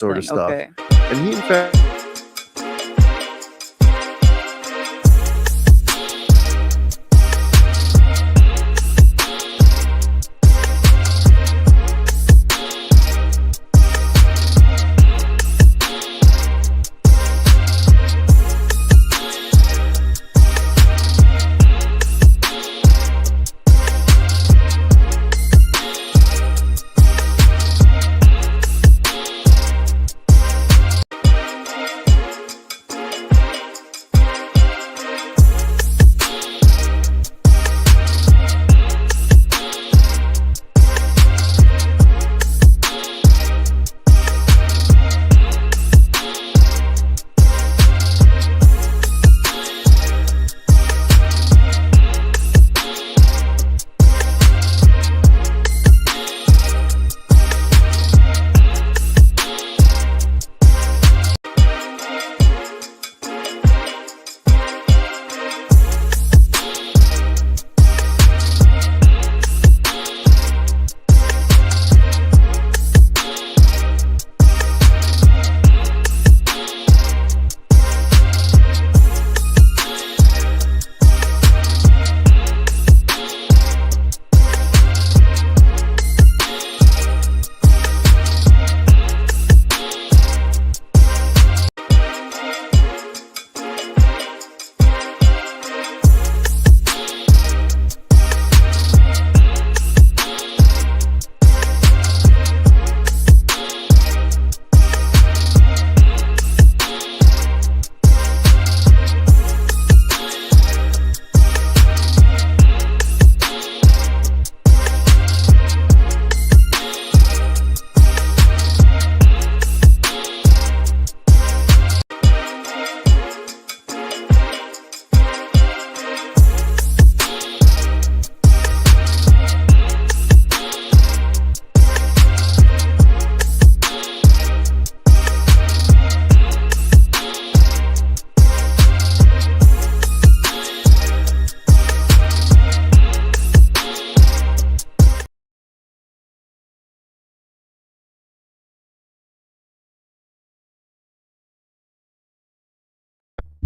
sort of stuff. Okay. And he, in fact,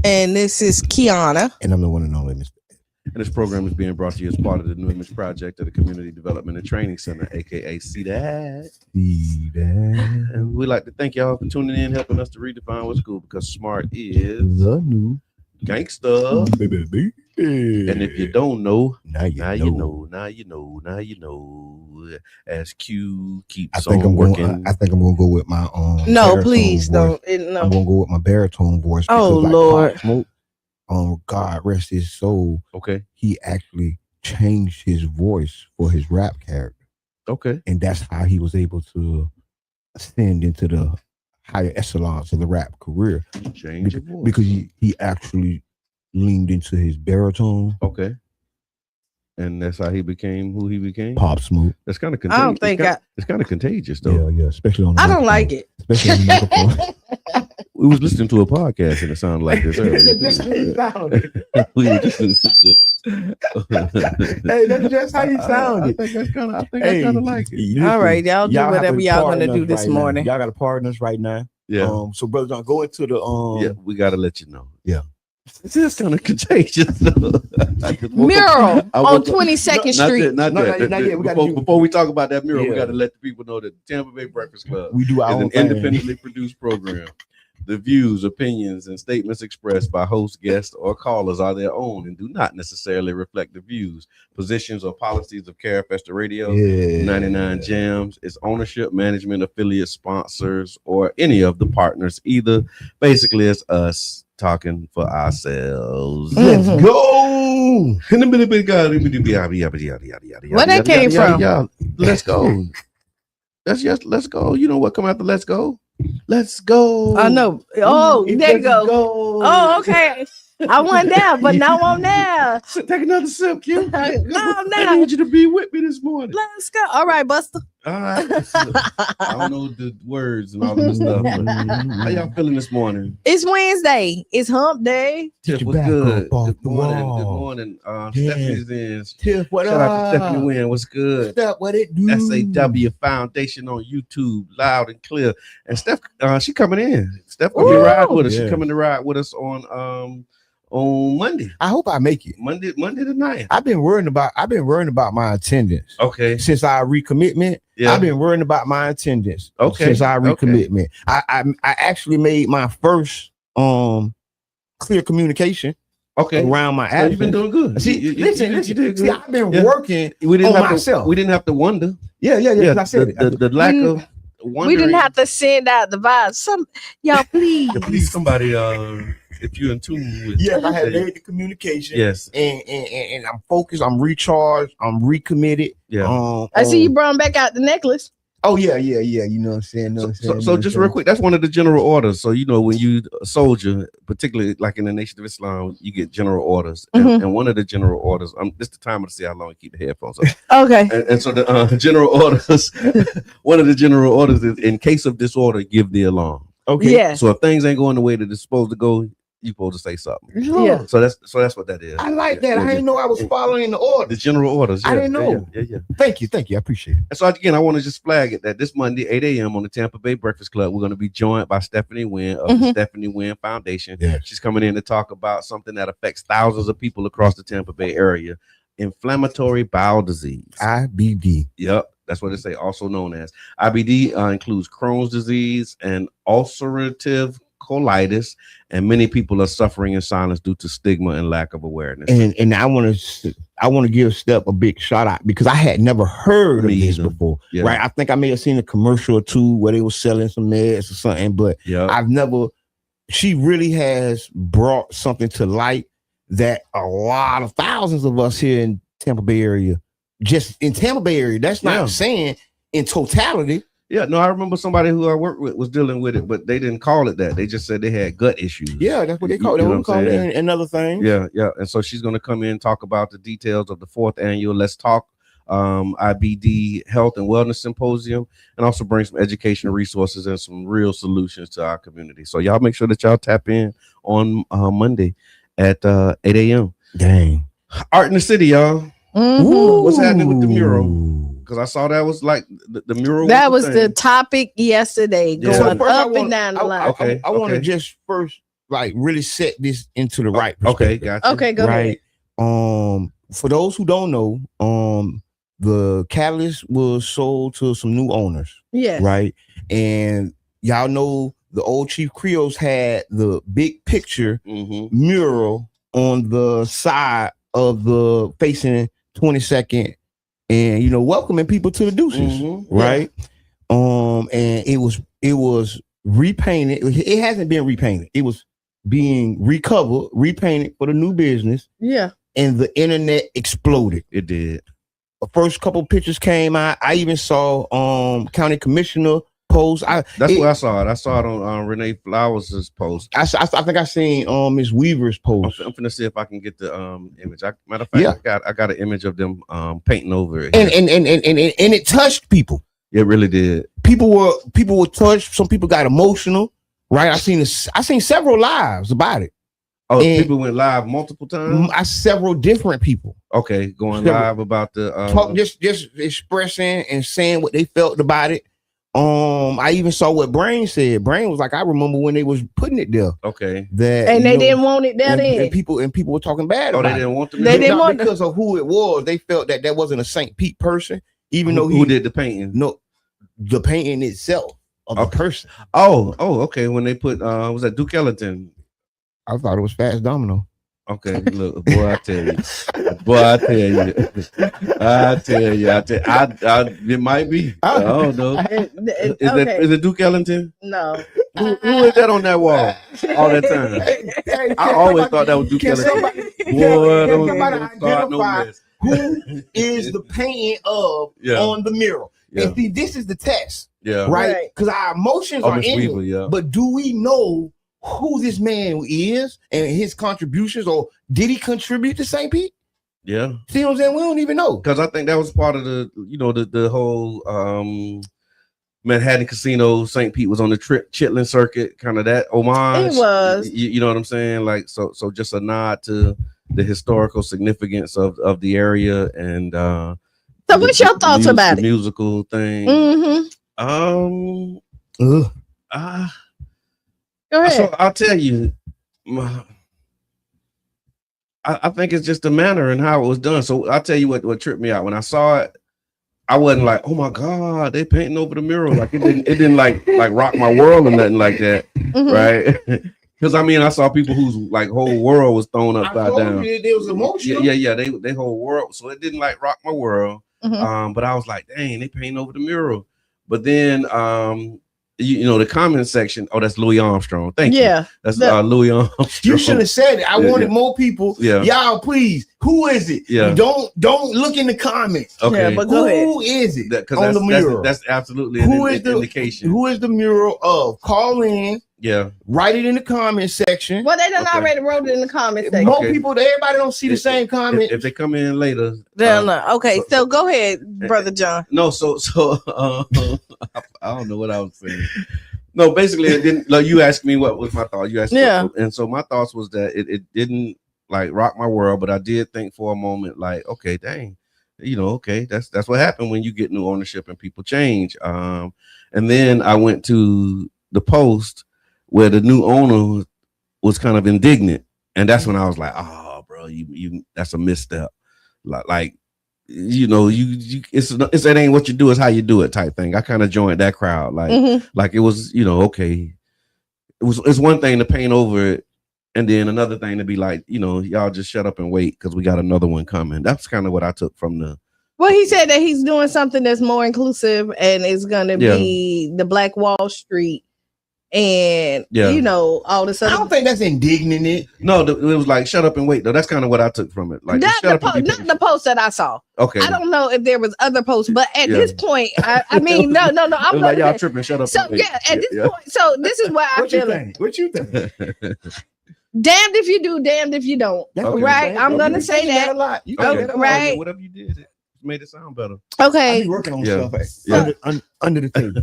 And this is Qiana. And I'm the one and only Mr. and this program is being brought to you as part of the New Image Project of the Community Development and Training Center, aka See That. See that. And we'd like to thank y'all for tuning in, helping us to redefine what's cool, because smart is The new gangsta. baby. And if you don't know, now you know. now you know. As Q keeps I think on I'm working. going. I think I'm going to go with my No, baritone please voice. don't. No. I'm going to go with my baritone voice. Oh, because, Lord. Pop Smoke, God rest his soul. Okay. He actually changed his voice for his rap character, Okay. and that's how he was able to ascend into the higher echelons of the rap career. Change your voice. Because he actually leaned into his baritone. Okay. And that's how he became who he became. Pop Smoke. That's kind of I don't think it's kind of contagious though. Yeah, especially on the I don't microphone. like it. Especially on the microphone. We was listening to a podcast and it sounded like this earlier. We were just Hey, that's just how you sounded. I think I kind of like it. Listen, All right, y'all do whatever have to y'all pardon gonna do us this right now. morning. Y'all got to pardon us right now. Yeah. So brother John, go into the Yeah, we gotta let you know. Yeah. It's just kind of contagious. Mural on 22nd Not Street. yet, not No, yet. not yet. We gotta Before we talk about that mural, we Yeah. got to let the people know that Tampa Bay Breakfast Club we do our is own an thing. independently produced program. The views, opinions, and statements expressed by hosts, guests, or callers are their own and do not necessarily reflect the views, positions, or policies of Carafesta Radio, Yeah. 99 Jams, its ownership, management, affiliates, sponsors, or any of the partners either. Basically, it's us talking for ourselves. Let's Mhm. go. Where that came from? Let's go. That's just let's go. You know what come after let's go? Let's go. I know. Oh, Let's there you go. go. Oh, okay. I wasn't there, but now I'm there. Take another sip, Q. No, I'm I there. need you to be with me this morning. Let's go. All right, Buster. All right. I don't know the words and all of this stuff. But how y'all feeling this morning? It's Wednesday. It's hump day. Tiff, your what's back good? up off Good the morning. wall. Good morning. Yeah. Stephanie's in. Tiff, what Shout out to Stephanie up? Wynn. What's good? Step, what it do? SAW Foundation on YouTube, loud and clear. And Steph, she coming in. Steph gonna be riding with us. Yeah. She coming to ride with us on Monday. I hope I make it. Monday the 9th. I've been worrying about my attendance. Okay. Since our recommitment, Yeah. I've been worrying about my attendance. Okay. Since our recommitment, I actually made my first clear communication Okay. around my So absence. you've been doing good. See, listen. You did See, good. I've been Yeah. working We didn't on have myself. to. We didn't have to wonder. Yeah. 'Cause I said it. The lack of wondering. We didn't have to send out the vibes. Y'all please. Yeah, please, somebody. If you're in tune with. Yes, I had made the communication. Yes. And I'm focused. I'm recharged. I'm recommitted. Yeah. I see you brought back out the necklace. Oh yeah. You know what I'm saying? So just real quick, that's one of the general orders. So when you a soldier, particularly like in the Nation of Islam, you get general orders, and one of the general orders. This the time to see how long you keep the headphones on. Okay. And so the general orders, one of the general orders is, in case of disorder, give the alarm. Okay. Yeah. So if things ain't going the way that it's supposed to go, you supposed to say something. Yeah. So that's what that is. I like that. I didn't know I was following the The order. general orders. I didn't know. Yeah. Thank you. I appreciate it. And so again, I want to just flag it that this Monday, 8 a.m. on the Tampa Bay Breakfast Club, we're going to be joined by Stephanie Wynn of the Stephanie Wynn Foundation. Yeah. She's coming in to talk about something that affects thousands of people across the Tampa Bay area: inflammatory bowel disease. IBD. Yep, that's what it say, also known as IBD. Includes Crohn's disease and ulcerative colitis, and many people are suffering in silence due to stigma and lack of awareness. And I want to give Step a big shout out because I had never heard of this before. Yeah. Right? I think I may have seen a commercial or two where they were selling some meds or something, but I've never. She really has brought something to light that a lot of thousands of us here in Tampa Bay area, just in Tampa Bay area, that's not saying in totality. Yeah, no, I remember somebody who I worked with was dealing with it, but they didn't call it that. They just said they had gut issues. Yeah, that's what they call it. They won't call it another thing. Yeah. And so she's going to come in and talk about the details of the 4th annual Let's Talk IBD Health and Wellness Symposium, and also bring some educational resources and some real solutions to our community. So y'all make sure that y'all tap in on Monday at 8 a.m. Dang. Art in the city, y'all. What's happening with the mural? Because I saw that was like the mural. That was the topic yesterday, Yeah. going So up and down the line. I want to just first really set this into the right Okay, perspective. gotcha. Okay, go ahead. Right. For those who don't know, the catalyst was sold to some new owners. Yes. Right. And y'all know the old Chief Creoles had the big picture mural on the side of the facing 22nd, and welcoming people to the Deuces, right? And it was repainted. It hasn't been repainted. It was being repainted for the new business. Yeah. And the internet exploded. It did. The first couple pictures came out. I even saw county commissioner post. That's where I saw it. I saw it on Renee Flowers' post. I think I seen Miss Weaver's post. I'm finna see if I can get the image. Matter of fact, I got an image of them painting over it. And it touched people. It really did. People were touched. Some people got emotional. Right. I seen several lives about it. Oh, people went live multiple times. Several different people. Okay, going live about the talk, just expressing and saying what they felt about it. I even saw what Brain said. Brain was like, I remember when they was putting it there. Okay. And they didn't want it there then. And people were talking bad about it. They didn't want them. They didn't want because of who it was. They felt that wasn't a St. Pete person, even though who did the painting. No, the painting itself of the person. Oh, okay. When they put was that Duke Ellington? I thought it was Fats Domino. Okay, look, boy, I tell you, it might be. I don't know. Is it Duke Ellington? No. Who is that on that wall all that time? I always thought that was Duke Ellington. Boy, don't start no mess. Who is the painting of on the mural? Yeah. And see, this is the test. Yeah. Right? Because our emotions are in Weaver, it. But do we know who this man is and his contributions, or did he contribute to St. Pete? Yeah. See what I'm saying? We don't even know. Because I think that was part of the, the whole Manhattan Casino. St. Pete was on the Chitlin circuit, kind of that homage. It was. You know what I'm saying? Like, so just a nod to the historical significance of the area and so what's your thoughts about the it? musical thing. Mm-hmm. Go ahead. So I'll tell you, I think it's just the manner and how it was done. So I'll tell you what tripped me out when I saw it. I wasn't like, oh my God, they painting over the mural. Like it didn't like rock my world or nothing like that, right? Because I mean, I saw people whose like whole world was thrown upside down. There was emotional. Yeah. They whole world, so it didn't like rock my world. But I was like, dang, they painting over the mural. But then, the comment section. Oh, that's Louis Armstrong. Thank you. That's Louis Armstrong. You should have said it. I wanted more people. Yeah. Y'all, please. Who is it? Yeah. Don't look in the comments. Okay. Yeah, but go ahead. Who is it? Because the mural? That's absolutely an indication. Who is the mural of? Call in. Yeah. Write it in the comment section. Well, they done already wrote it in the comment section. More people, everybody don't see the same comment. If they come in later. Okay, so go ahead, Brother John. No, so I don't know what I was saying. No, basically it didn't. Like, you asked me what was my thought. You asked me, and so my thoughts was that it didn't like rock my world, but I did think for a moment, like, okay, dang, okay, that's what happened when you get new ownership and people change. And then I went to the post where the new owner was kind of indignant, and that's when I was like, oh, bro, you that's a misstep. Like it ain't what you do, it's how you do it type thing. I kind of joined that crowd. Like it was, okay. It's one thing to paint over it, and then another thing to be like, y'all just shut up and wait because we got another one coming. That's kind of what I took from the. Well, he said that he's doing something that's more inclusive and it's gonna be the Black Wall Street. And all this other. I don't think that's indignant. No, it was like shut up and wait though. That's kind of what I took from it. Like not the post that I saw. Okay, I don't know if there was other posts, but at this point, I mean, no. I'm like y'all tripping. Shut up. So at this point, so this is why I feel it. What you think? Damned if you do, damned if you don't. Okay. Right? I'm gonna say that a lot. You right? Whatever you did. Made it sound better. Okay. I be working on stuff under the table.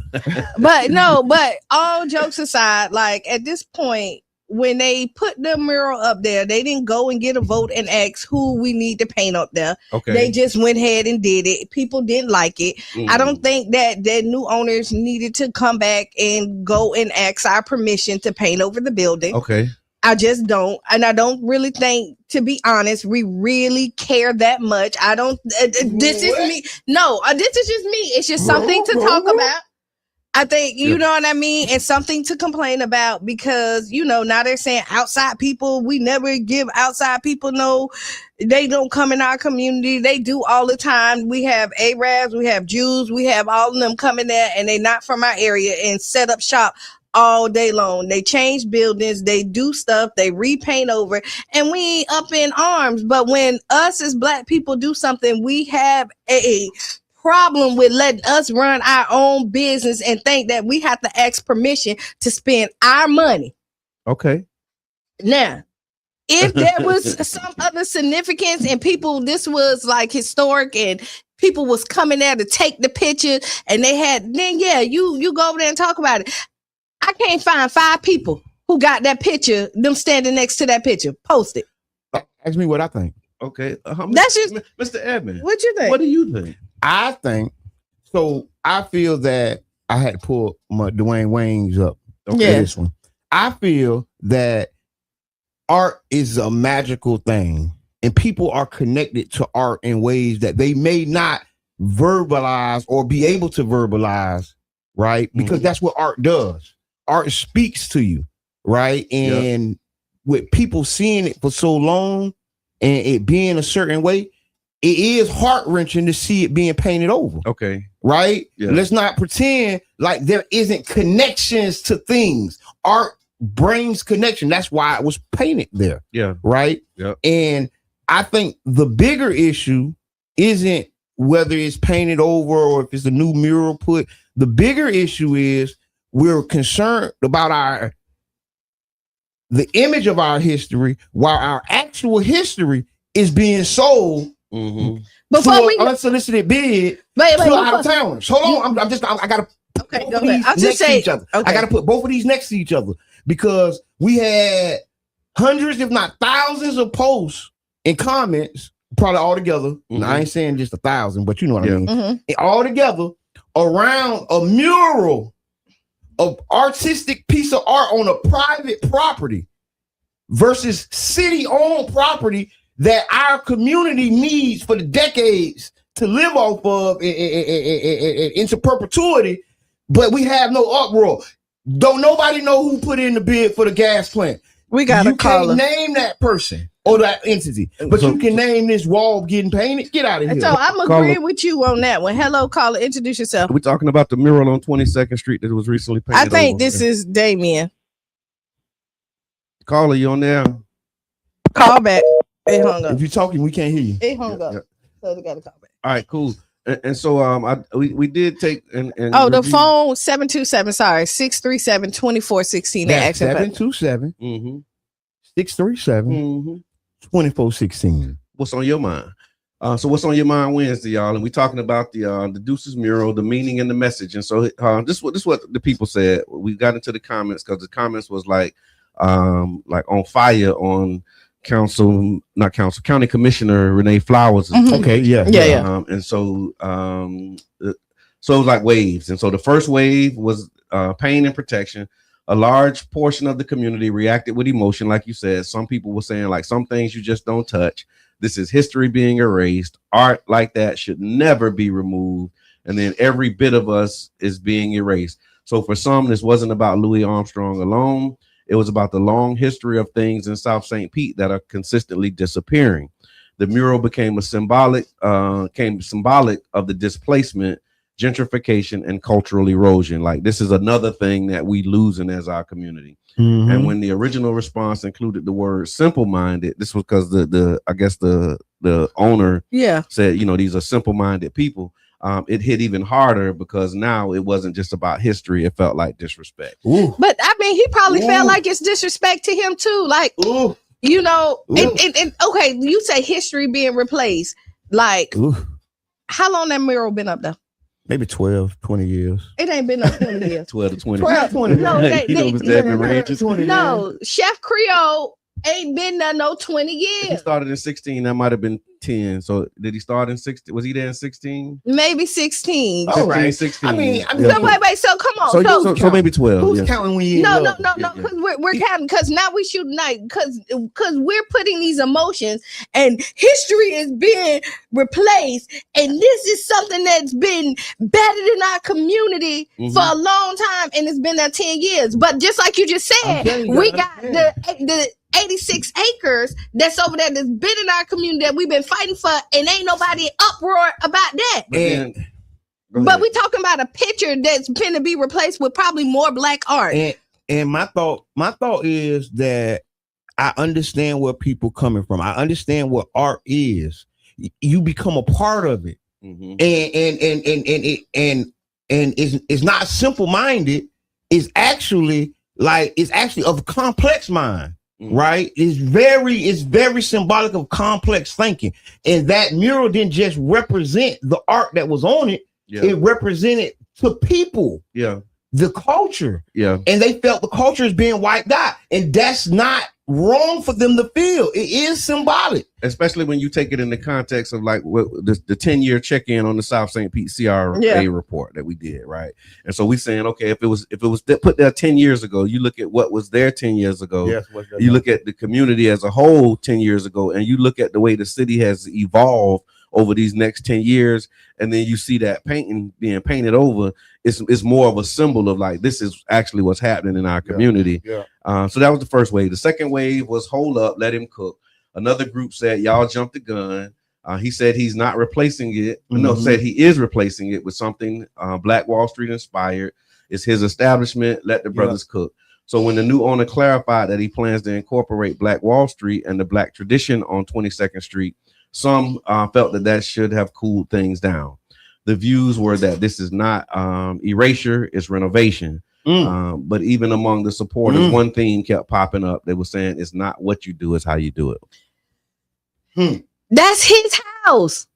but all jokes aside, like at this point, when they put the mural up there, they didn't go and get a vote and ask who we need to paint up there. Okay. They just went ahead and did it. People didn't like it. I don't think that the new owners needed to come back and go and ask our permission to paint over the building. Okay. I just don't. And I don't really think, to be honest, we really care that much. I don't. This is me. No, this is just me. It's just something to talk about. I think, you know what I mean? And something to complain about because, now they're saying outside people, we never give outside people they don't come in our community. They do all the time. We have Arabs, we have Jews, we have all of them coming there and they not from our area and set up shop all day long. They change buildings, they do stuff, they repaint over, and we ain't up in arms. But when us as Black people do something, we have a problem with letting us run our own business and think that we have to ask permission to spend our money. Okay. Now, if there was some other significance and this was like historic and people was coming there to take the picture and you go over there and talk about it. I can't find 5 people who got that picture, them standing next to that picture. Post it. Ask me what I think. Okay. That's just Mr. Edmond. What you think? What do you think? I think so. I feel that I had to pull my Dwayne Wayne's up. Okay, this one. I feel that art is a magical thing, and people are connected to art in ways that they may not verbalize or be able to verbalize, right? Because that's what art does. Art speaks to you, right? And with people seeing it for so long and it being a certain way, it is heart-wrenching to see it being painted over. Okay. Right? Yeah. Let's not pretend like there isn't connections to things. Art brings connection. That's why it was painted there. Yeah. Right? Yeah. And I think the bigger issue isn't whether it's painted over or if it's a new mural put. The bigger issue is we're concerned about the image of our history, while our actual history is being sold Before to we an unsolicited bid wait, to out of towners. Hold on, I gotta okay, put go both of ahead. these I'll just next to say each other. okay. I gotta put both of these next to each other because we had hundreds, if not thousands, of posts and comments, probably all together. Now, I ain't saying just 1,000, but you know what I mean. All together around a mural of artistic piece of art on a private property versus city-owned property that our community needs for the decades to live off of into perpetuity, but we have no uproar. Don't nobody know who put in the bid for the gas plant. We got you can't name that person or that entity, but you can name this wall getting painted. Get out of here. So I'm agreeing with you on that one. Hello, caller. Introduce yourself. We're talking about the mural on 22nd Street that was recently painted. I think this is Damien. Caller, you on there? Call back. It hung up. If you're talking, we can't hear you. It hung up. So they got to call back. All right, cool. And so we did take and the phone 727, sorry, 637-2416. That's 727 637 2416. What's on your mind? So what's on your mind Wednesday, y'all? And we're talking about the Deuces mural, the meaning and the message. And so this is what the people said. We got into the comments because the comments was like on fire on County Commissioner Renee Flowers. Okay, yeah. And so it was like waves. And so the first wave was pain and protection. A large portion of the community reacted with emotion, like you said. Some people were saying like some things you just don't touch. This is history being erased. Art like that should never be removed. And then every bit of us is being erased. So for some, this wasn't about Louis Armstrong alone. It was about the long history of things in South St. Pete that are consistently disappearing. The mural became symbolic of the displacement, gentrification, and cultural erosion. Like this is another thing that we losing as our community. And when the original response included the word simple-minded, this was because the owner said, these are simple-minded people. It hit even harder because now it wasn't just about history. It felt like disrespect. Ooh. But I mean, he probably felt like it's disrespect to him too. Like, and okay, you say history being replaced. Like, how long that mural been up though? Maybe 12, 20 years. It ain't been up 20 years. 12 to 20. 20. No, Chef Creole ain't been there no 20 years. He started in 16. That might have been 10. So did he start in 16? Was he there in 16? Maybe 16. All right. 16. I mean, so wait. So come on. So maybe 12. Who's counting when you? No. Because we're counting. Because now we shooting night. Because we're putting these emotions, and history is being replaced, and this is something that's been better in our community for a long time, and it's been there 10 years. But just like you just said, we got the 86 acres that's over there that's been in our community that we've been fighting for, and ain't nobody uproar about that. But we talking about a picture that's going to be replaced with probably more black art. And my thought is that I understand where people coming from. I understand what art is. You become a part of it, and it's not simple minded. It's actually of a complex mind. Right, it's very symbolic of complex thinking, and that mural didn't just represent the art that was on it. It represented to people, the culture, and they felt the culture is being wiped out, and that's not wrong for them to feel. It is symbolic, especially when you take it in the context of like what the 10-year check-in on the South St. Pete CRA report that we did, right? And so we saying, okay, if it was put there 10 years ago, you look at what was there 10 years ago, you look at the community as a whole 10 years ago, and you look at the way the city has evolved over these next 10 years, and then you see that painting being painted over, it's more of a symbol of like, this is actually what's happening in our community. So that was the first wave. The second wave was hold up, let him cook. Another group said, y'all jumped the gun. He said he's not replacing it. No, said he is replacing it with something Black Wall Street inspired. It's his establishment. Let the brothers cook. So when the new owner clarified that he plans to incorporate Black Wall Street and the Black tradition on 22nd Street, some felt that should have cooled things down. The views were that this is not erasure, it's renovation. But even among the supporters, one theme kept popping up. They were saying it's not what you do, it's how you do it. That's his house.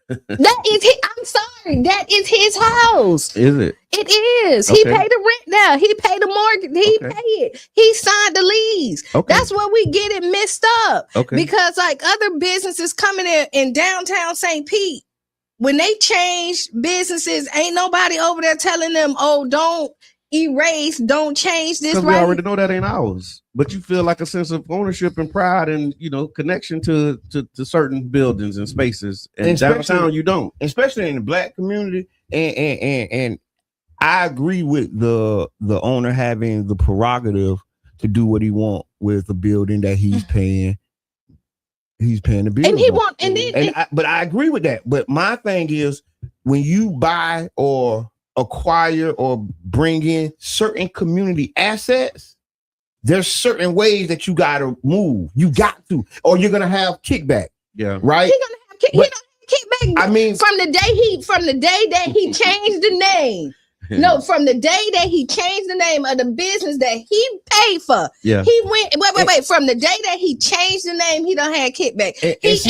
That is his, I'm sorry. That is his house. Is it? It is. Okay. He paid the rent now. He paid the mortgage. He Okay. paid it. He signed the lease. Okay. That's where we get it messed up. Okay. Because like other businesses coming in downtown St. Pete, when they change businesses, ain't nobody over there telling them, oh, don't erase, don't change this. Because Right? we already know that ain't ours. But you feel like a sense of ownership and pride and, you know, connection to certain buildings and spaces. And downtown, you don't. Especially in the Black community. And I agree with the owner having the prerogative to do what he want with the building that he's paying. He's paying the bill. And he want, and then, but I agree with that. But my thing is, when you buy or acquire or bring in certain community assets, there's certain ways that you got to move. You got to, or you're gonna have kickback. Yeah, right. he gonna have he don't have kickback. I mean, from the day that he changed the name. No, from the day that he changed the name of the business that he paid for, yeah, he went. Wait. From the day that he changed the name, he don't have kickback.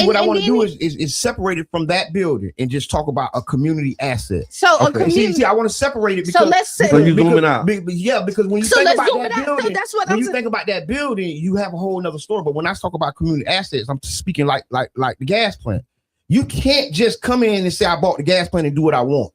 What I want to do is separate it from that building and just talk about a community asset. So okay. A community. See, I want to separate it because so let's say you zooming out. Because when you think about that building, so that's what when you think about that building, you have a whole nother story. But when I talk about community assets, I'm speaking like the gas plant. You can't just come in and say I bought the gas plant and do what I want.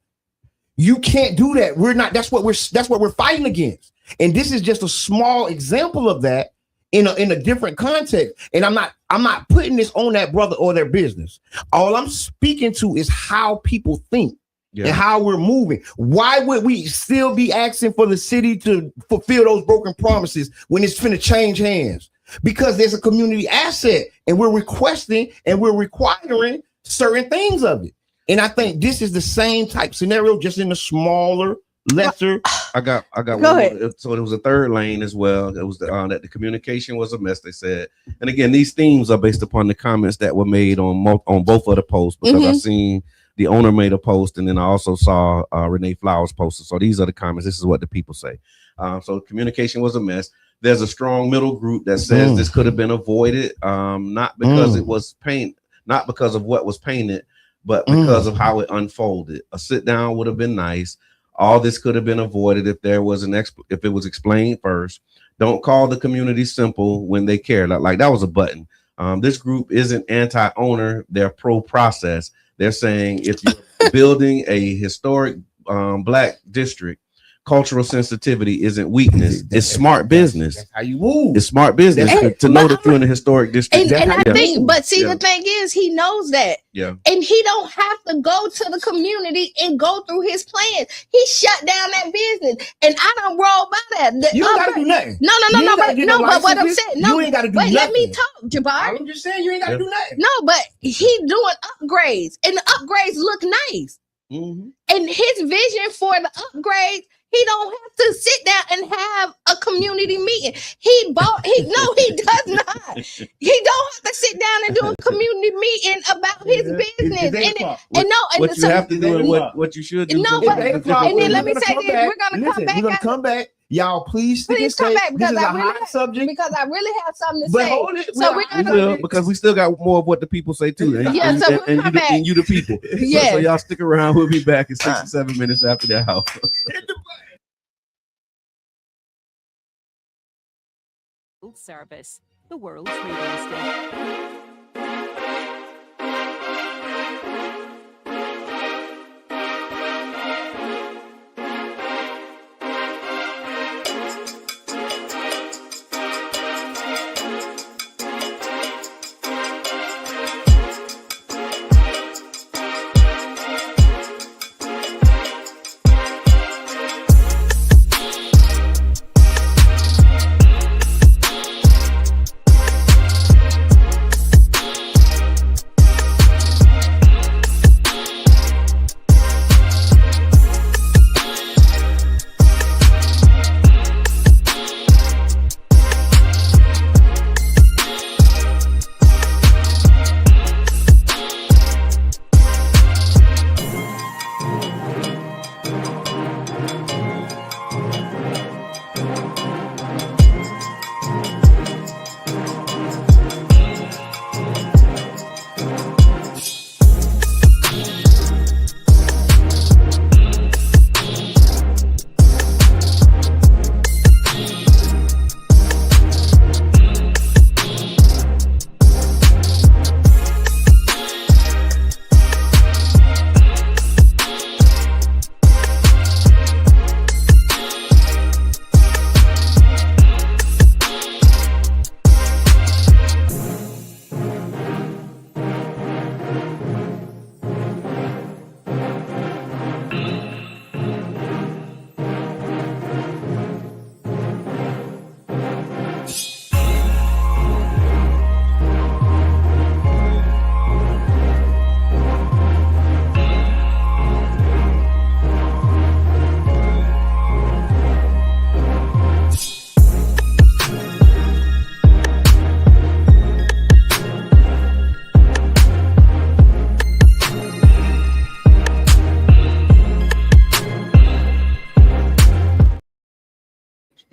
You can't do that. We're not. That's what we're fighting against. And this is just a small example of that in a different context. And I'm not putting this on that brother or their business. All I'm speaking to is how people think and how we're moving. Why would we still be asking for the city to fulfill those broken promises when it's finna change hands? Because there's a community asset, and we're requesting and we're requiring certain things of it. And I think this is the same type scenario, just in a smaller, lesser. I got Go one ahead. more. So it was a third lane as well. It was that the communication was a mess, they said. And again, these themes are based upon the comments that were made on both of the posts, because I seen the owner made a post, and then I also saw Renee Flowers posted. So these are the comments. This is what the people say. So communication was a mess. There's a strong middle group that says this could have been avoided, not because it was not because of what was painted, but because of how it unfolded. A sit down would have been nice. All this could have been avoided if there was if it was explained first. Don't call the community simple when they care. Like that was a button. This group isn't anti-owner. They're pro-process. They're saying if you're building a historic Black district, cultural sensitivity isn't weakness. It's smart business. That's how you move. It's smart business to know that you're in a historic district. And I think, but see, the thing is, he knows that. Yeah. And he don't have to go to the community and go through his plans. He shut down that business. And I don't roll by that. You ain't got to do nothing. No, but what I'm saying, you ain't got to do nothing. Let me talk, Jabari. I'm just saying you ain't got to do nothing. No, but he doing upgrades, and the upgrades look nice. And his vision for the upgrades, he don't have to sit down and have a community meeting. He does not. He don't have to sit down and do a community meeting about his business. What you have to do and what you should do. No, but and then let me say this: we're gonna come back. Y'all, please come back, because this is a hot subject. Because I really have something to but say. Hold it. So we're gonna because we still got more of what the people say too. And, yeah, so we'll come back. And you the people. Yeah. So y'all stick around. We'll be back in 6 to 7 minutes after that house. Service, the world's radio station.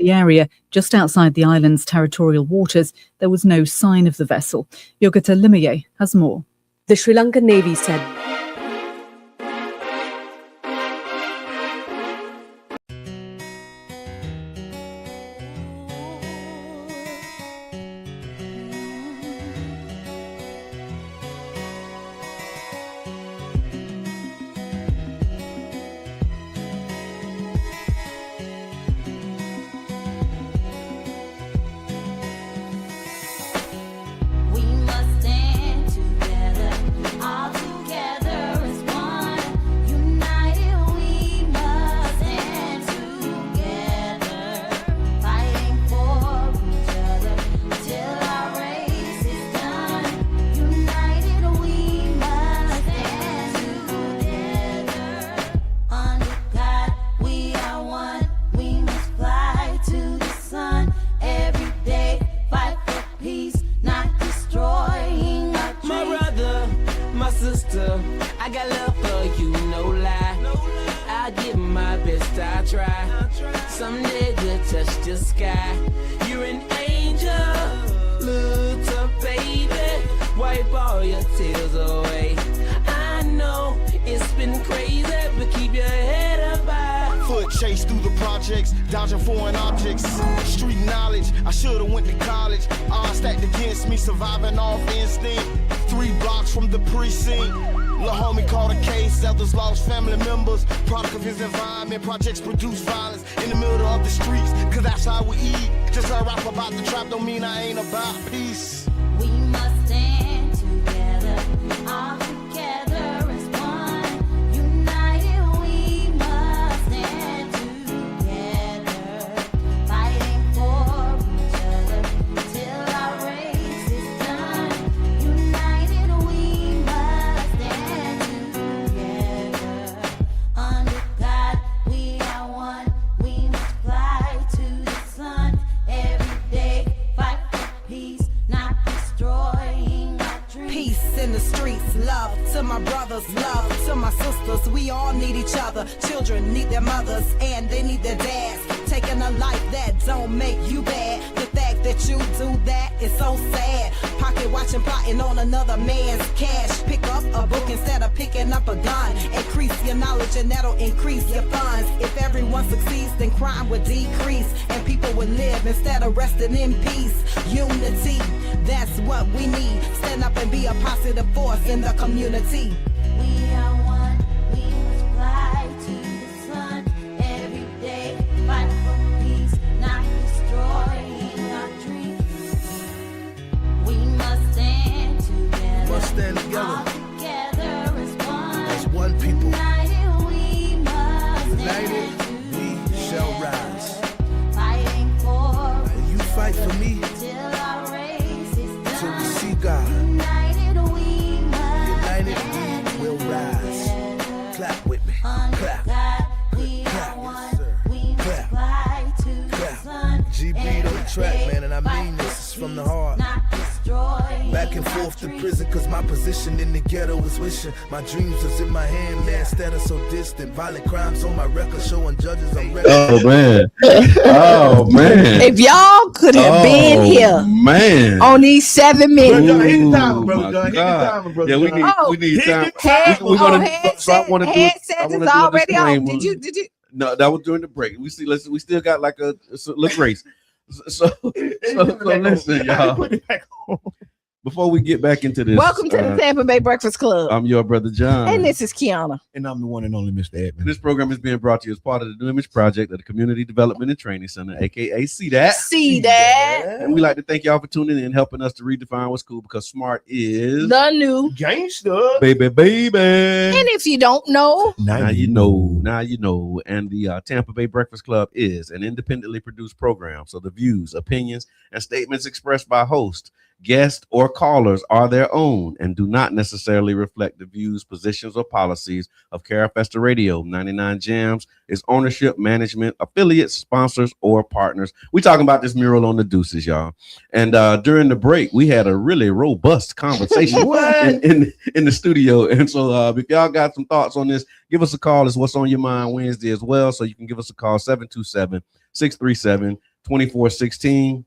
the area just outside the island's territorial waters, there was no sign of the vessel. Yogita Limiye has more. The Sri Lankan Navy said I got love for you, no lie. I give my best, I try. Someday we'll touch the sky. You're an angel, little baby. Wipe all your tears away. I know it's been crazy, but keep your head up high. Foot chase through the projects, dodging foreign objects. Street knowledge, I should've went to college. Odds stacked against me, surviving off instinct. 3 blocks from the precinct. Lil' homie caught a case, others lost family members. Product of his environment, projects produce violence in the middle of the streets, cause that's how we eat. Just I rap about the trap don't mean I ain't about peace. We must stand together, all together as one. United we must stand together, fighting for each other till our race is done. United we must stand together, under God we are one. We must fly to the sun every day, fight for peace, not destroying our dreams. Peace in the streets, love to my brothers, love to my sisters. We all need each other. Children need their mothers and they need their dads. Taking a life that don't make you bad. The fact that you do that is so sad. Pocket watching, plotting on another man's cash. Pick up a book instead of picking up a gun. Increase your knowledge and that'll increase your funds. If everyone succeeds, then crime would decrease and people would live instead of resting in peace. Unity, that's what we need. Stand up and be a positive force in the community. We are one, we must fly to the sun every day, fight for peace, not destroying our dreams. We must stand together, Must stand together. all together as one. As one people. United we must United stand we shall rise. fighting for You fight for me till our race is till we done. see God. United we must United we will rise. Clap with me. Clap. God, we Clap. are one. Yes, sir. We must Clap. fly to the Clap. sun. GB on the track, man, and I mean this is from the heart. Not destroying Back and forth to prison, cause my position in the ghetto is wishing. My dreams was in my hand, man, instead of so distant. Violent crimes on my record, showing judges I'm ready. Oh man. Oh man. If y'all could have been here Man. on these 7 minutes. Bro, hit the Ooh, timer, bro. my Hit the God. timer, bro. Yeah, we need Oh, we need time. Oh, We're gonna headset, so I wanna do headset I is wanna do a already on. disclaimer. Did you? No, that was during the break. We see. Listen, we still got like a look race. So listen, y'all. Before we get back into this, Welcome to the Tampa Bay Breakfast Club. I'm your brother John, And this is Qiana. And I'm the one and only Mr. Edmund. This program is being brought to you as part of the New Image Project of the Community Development and Training Center, aka See That. See that? And we like to thank y'all for tuning in, helping us to redefine what's cool, because smart is The new. Gangster. baby. And if you don't know, Now you know. Now you know. And the Tampa Bay Breakfast Club is an independently produced program. So the views, opinions, and statements expressed by hosts, guests, or callers are their own and do not necessarily reflect the views, positions, or policies of Carafesta Radio. 99 Jams is ownership, management, affiliates, sponsors, or partners. We talking about this mural on the Deuces, y'all. And during the break, we had a really robust conversation in the studio. And so if y'all got some thoughts on this, give us a call. It's What's on Your Mind Wednesday as well. So you can give us a call, 727-637 2416.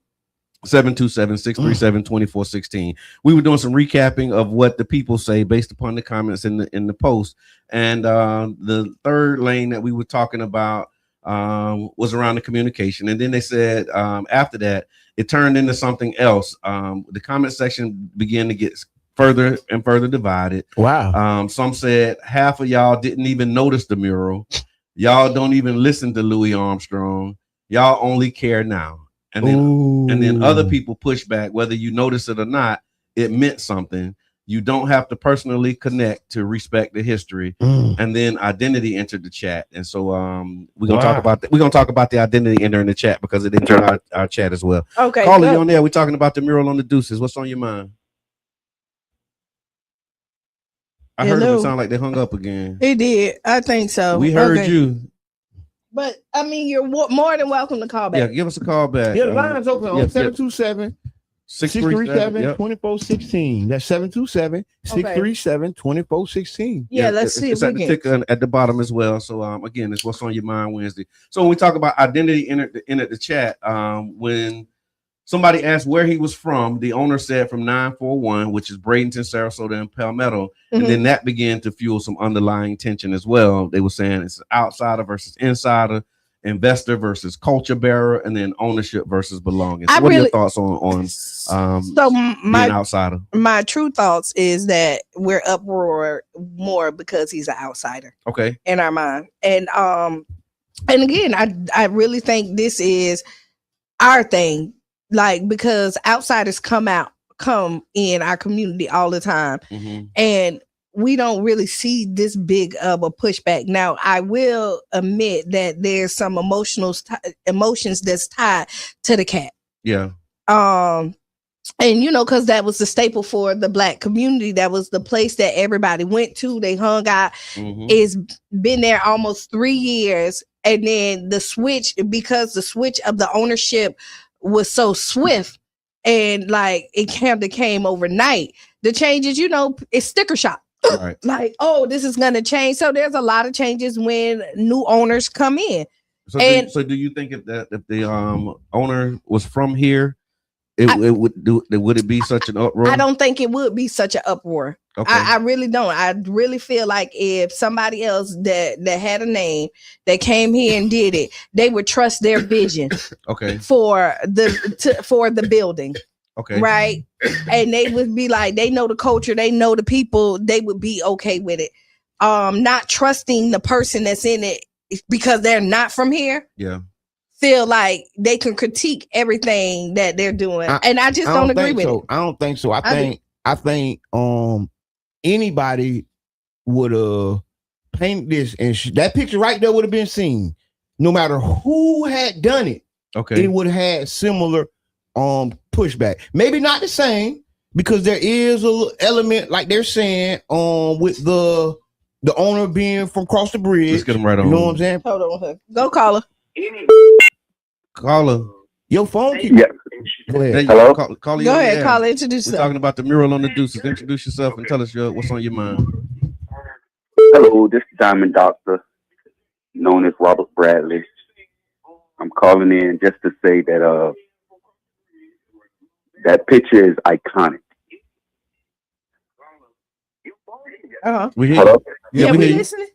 727-637-2416. We were doing some recapping of what the people say based upon the comments in the post. And the third lane that we were talking about was around the communication. And then they said after that, it turned into something else. The comment section began to get further and further divided. Wow. Some said half of y'all didn't even notice the mural. Y'all don't even listen to Louis Armstrong. Y'all only care now. And then other people push back, whether you notice it or not, it meant something. You don't have to personally connect to respect the history. And then identity entered the chat. And so we're gonna talk about that. We're gonna talk about the identity entering the chat because it entered our chat as well. Okay. Caller, you on there? We're talking about the mural on the Deuces. What's on your mind? I heard it sound like they hung up again. It did. I think so. We heard you. But I mean, you're more than welcome to call back. Yeah, give us a call back. Yeah, the line's open on 727-637-2416. That's 727-637-2416. Yeah, let's see. It's at the ticker at the bottom as well. So again, it's what's on your mind Wednesday. So when we talk about identity in the chat, when somebody asked where he was from, the owner said from 941, which is Bradenton, Sarasota, and Palmetto. And then that began to fuel some underlying tension as well. They were saying it's outsider versus insider, investor versus culture bearer, and then ownership versus belonging. So what are your thoughts on being outsider? My true thoughts is that we're uproar more because he's an outsider. Okay. In our mind. And again, I really think this is our thing. Like, because outsiders come in our community all the time, and we don't really see this big of a pushback. Now, I will admit that there's some emotions that's tied to the cat. Yeah. And because that was the staple for the Black community. That was the place that everybody went to. They hung out. It's been there almost 3 years, and then because the switch of the ownership was so swift and like it kind of came overnight. The changes, it's sticker shock. Right. Like, oh, this is gonna change. So there's a lot of changes when new owners come in. So do you think if the owner was from here, would it be such an uproar? I don't think it would be such an uproar. Okay. I really don't. I really feel like if somebody else that had a name that came here and did it, they would trust their vision. Okay. For the building. Okay. Right. And they would be like, they know the culture, they know the people, they would be okay with it. Not trusting the person that's in it because they're not from here. Yeah. Feel like they can critique everything that they're doing. And I just don't agree with it. I don't think so. I think anybody would have painted this and that picture right there would have been seen. No matter who had done it, okay, it would have had similar pushback. Maybe not the same, because there is a element, like they're saying, with the owner being from across the bridge. Let's get them right on. You know what I'm saying? Hold on. Go caller. Caller. Your phone keeps. Yeah. Go ahead. Hello. Call Go ahead. Caller. Introduce yourself. We're talking about the mural on the Deuces. Introduce yourself and tell us what's on your mind. Hello, this is Diamond Doctor, known as Robert Bradley. I'm calling in just to say that that picture is iconic. We hear Hello? Yeah, we listening.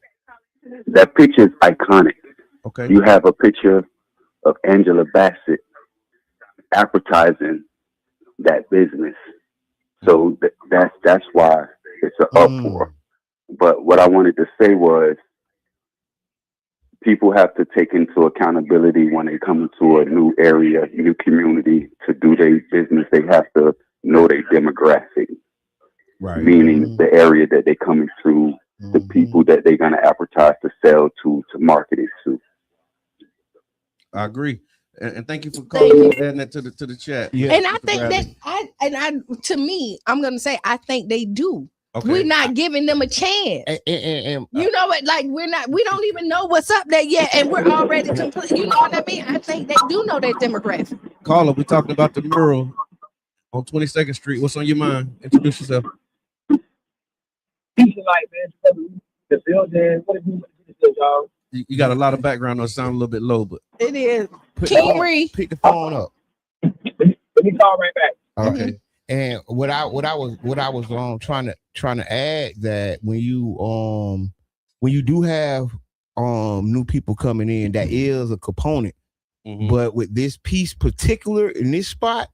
That picture is iconic. Okay. You have a picture of Angela Bassett advertising that business. So that's why it's an uproar. But what I wanted to say was, people have to take into accountability when they come into a new area, new community to do their business. They have to know their demographic, right? Meaning the area that they're coming through, the people that they're going to advertise to sell to market it to. I agree. And thank you for calling and adding that to the chat. Yeah. And I think to me, I'm going to say, I think they do. Okay. We're not giving them a chance. You know what? Like we don't even know what's up there yet, and we're already complete. You know what I mean? I think they do know their demographic. Caller, we're talking about the mural on 22nd Street. What's on your mind? Introduce yourself. The building. What do you do, y'all? You got a lot of background noise. Sound a little bit low, but It is. Pick the phone up. Let me call right back. Okay. And what I was trying to add that when you do have new people coming in, that is a component. But with this piece particular in this spot,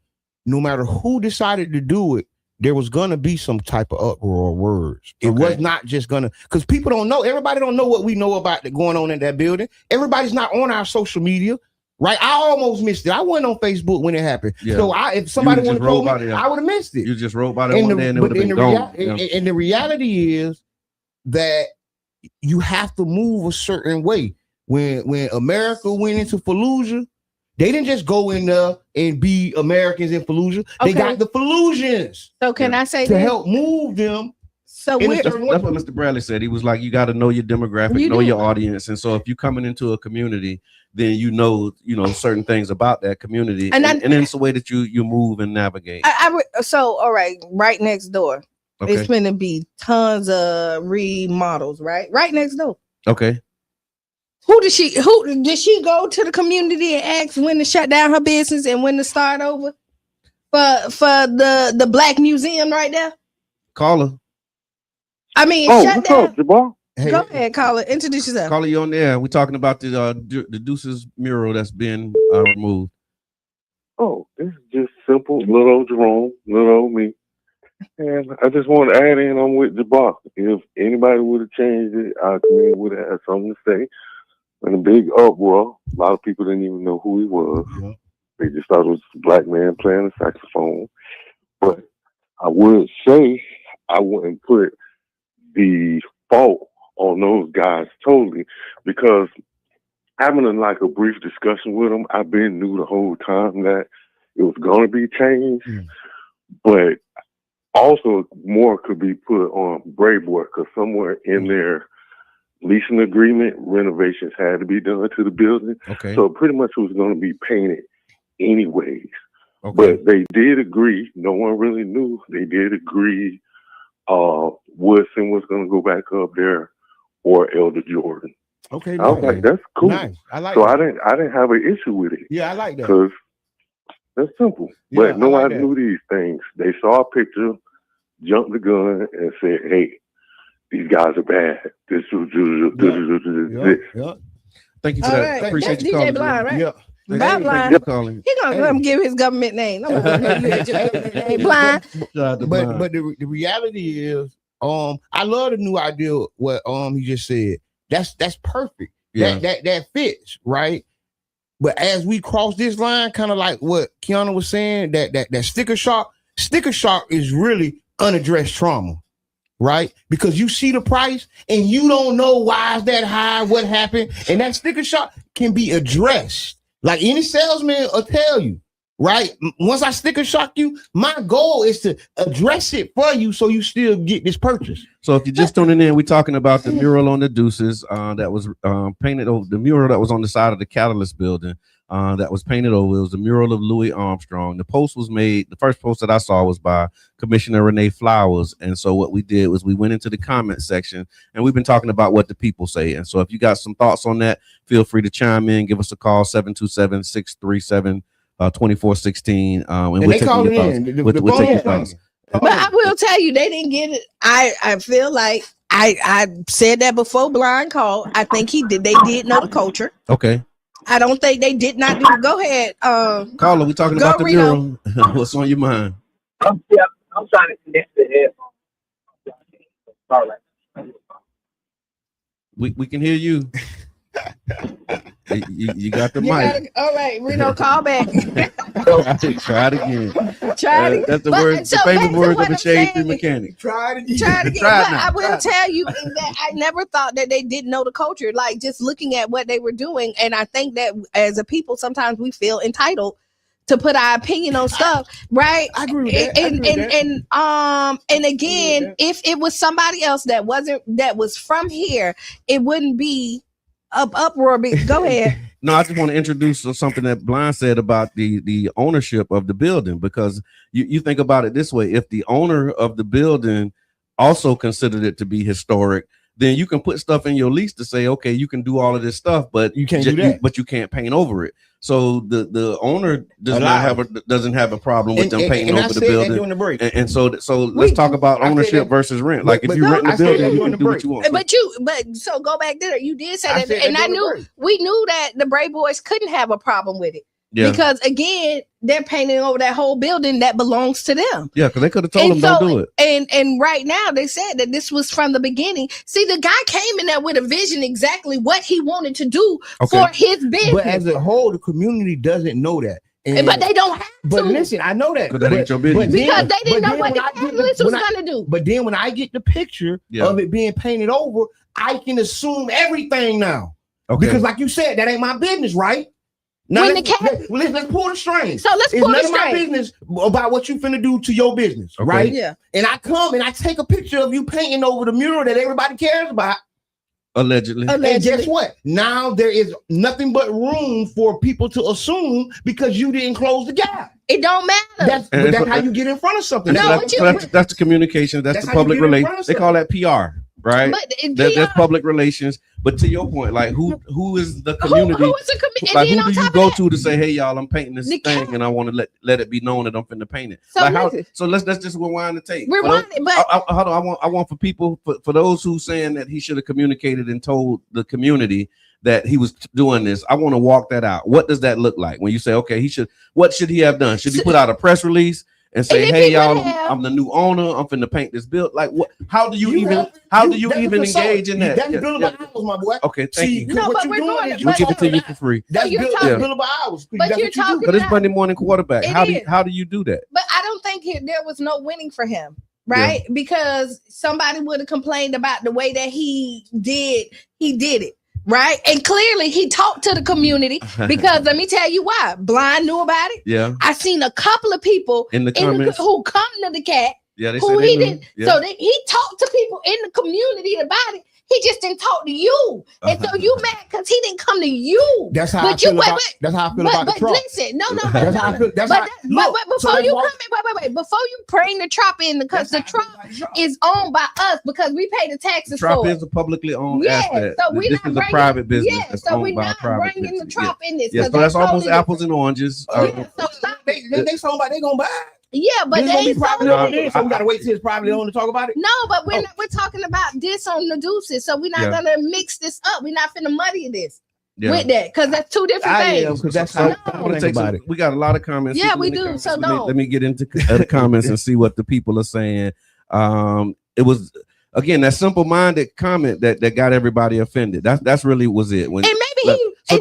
no matter who decided to do it, there was gonna be some type of uproar of words. It was not just gonna, because people don't know. Everybody don't know what we know about going on in that building. Everybody's not on our social media, right? I almost missed it. I wasn't on Facebook when it happened. Yeah. So if somebody would have told me, I would have missed it. You just wrote about it one day and it would have been gone. And the reality is that you have to move a certain way. When America went into Fallujah, they didn't just go in there and be Americans in Fallujah. They got the Fallujans. So can I say to help move them? So that's what Mr. Bradley said. He was like, you got to know your demographic, know your audience, and so if you're coming into a community, then you know certain things about that community, and then it's the way that you move and navigate. So all right, right next door, Okay. it's going to be tons of remodels, right next door. Okay. Who did she go to the community and ask when to shut down her business and when to start over for the Black Museum right there? Caller. I mean, shut down. Go ahead, caller. Introduce yourself. Caller, you on there? We're talking about the Deuces mural that's been removed. Oh, this is just simple. Little old Jerome, little old me. And I just want to add in, I'm with Jabbar. If anybody would have changed it, our community would have had something to say. And a big uproar. A lot of people didn't even know who he was. Yeah. They just thought it was a black man playing a saxophone. But I would say I wouldn't put the fault on those guys totally, because having a brief discussion with them, I've been knew the whole time that it was going to be changed. But also more could be put on Brayboard, because somewhere in their leasing agreement, renovations had to be done to the building. Okay. So pretty much it was going to be painted anyways. Okay. But they did agree. No one really knew. They did agree Woodson was going to go back up there, or Elder Jordan. Okay. I was like, that's cool. Nice. I like so that. I didn't have an issue with it. Yeah, I like that. Because that's simple. Yeah, but nobody knew these things. They saw a picture, jumped the gun, and said, hey, these guys are bad. This is yeah. Thank you for that. Right. Appreciate That's you DJ calling. Blind, right? Yeah. Blind. He gonna come give his government name. I'm gonna give you Blind. But the reality is, I love the new idea what he just said. That's perfect. Yeah. That fits, right? But as we cross this line, kind of like what Qiana was saying, that sticker shock is really unaddressed trauma, right? Because you see the price and you don't know why is that high, what happened, and that sticker shock can be addressed. Like any salesman will tell you, right? Once I sticker shock you, my goal is to address it for you so you still get this purchase. So if you're just tuning in, we're talking about the mural on the Deuces that was painted over, the mural that was on the side of the Catalyst building that was painted over. It was the mural of Louis Armstrong. The post was made, the first post that I saw was by Commissioner Renee Flowers. And so what we did was we went into the comment section and we've been talking about what the people say. And so if you got some thoughts on that, feel free to chime in, give us a call, 727-637 2416. And we'll take your thoughts. We'll take your thoughts. But I will tell you, they didn't get it. I feel like I said that before Blind called. I think they did know the culture. Okay. I don't think they did not do. Go ahead. Caller, we're talking about the mural. What's on your mind? I'm trying to connect the headphones. All right. We can hear you. You got the mic. All right, Reno, call back. Try it again. That's the word. The favorite word of the shade tree mechanic. Try it again. But I will tell you that I never thought that they didn't know the culture. Like just looking at what they were doing, and I think that as a people, sometimes we feel entitled to put our opinion on stuff, right? I agree with that. And again, if it was somebody else that was from here, it wouldn't be uproar. Go ahead. No, I just want to introduce something that Blind said about the ownership of the building, because you think about it this way: if the owner of the building also considered it to be historic, then you can put stuff in your lease to say, okay, you can do all of this stuff, but you can't do that. But you can't paint over it. So the owner doesn't have a problem with them painting over the building. And so let's talk about ownership versus rent. Like if you rent the building, you can do what you want. But so go back there. You did say that, and we knew that the Brave Boys couldn't have a problem with it. Yeah. Because again, they're painting over that whole building that belongs to them. Yeah, because they could have told them don't do it. And right now they said that this was from the beginning. See, the guy came in there with a vision exactly what he wanted to do for his business. But as a whole, the community doesn't know that. But they don't have to. But listen, I know that. That ain't your business. Because they didn't know what the catalyst was going to do. But then when I get the picture of it being painted over, I can assume everything now. Okay. Because like you said, that ain't my business, right? Now let's pull the string. So let's pull the string. It's none of my business about what you finna do to your business, right? Yeah. And I come and I take a picture of you painting over the mural that everybody cares about. Allegedly. And guess what? Now there is nothing but room for people to assume because you didn't close the gap. It don't matter. That's how you get in front of something. That's the communication. That's the public relations. They call that PR. Right, that's public relations. But to your point, like who is the community? Who is the community? Like who do you go to say, "Hey, y'all, I'm painting this thing, and I want to let it be known that I'm finna paint it." So, like so let's just rewind the tape. Rewind it, but I want for people for those who saying that he should have communicated and told the community that he was doing this. I want to walk that out. What does that look like when you say, okay, what should he have done? Should he put out a press release and say, "Hey, y'all, I'm the new owner. I'm finna paint this build"? Like, what? How do you even engage in that? That's billable hours, my boy. Okay, thank you. No, but we're going we give it to you for free. That's billable hours. But you're talking because it's Monday morning quarterback. How do you do that? But I don't think there was no winning for him, right? Yeah. Because somebody would have complained about the way that he did it. Right. And clearly he talked to the community because let me tell you why. Blind knew about it. Yeah. I seen a couple of people in the comments who come to the cat. Yeah, they who he didn't. Yeah. So he talked to people in the community about it. He just didn't talk to you. And so you mad because he didn't come to you. That's how I feel about the truck. Listen, before you bring the trop in, because the trop is owned by us because we pay the taxes for it. Trop is a publicly owned asset. So this is a private business. Yeah, so we're not bringing the trop in this. Yeah, so that's almost apples and oranges. So they sold by they gonna buy it. Yeah, but they ain't privately owned, so we gotta wait till it's privately owned to talk about it. No, but we're talking about this on the deuces, so we're not gonna mix this up. We're not finna muddy this with that because that's two different things. Because that's how I want to take about it. We got a lot of comments. Yeah, we do. So let me get into the comments and see what the people are saying. It was again that simple-minded comment that got everybody offended. That's really was it. And maybe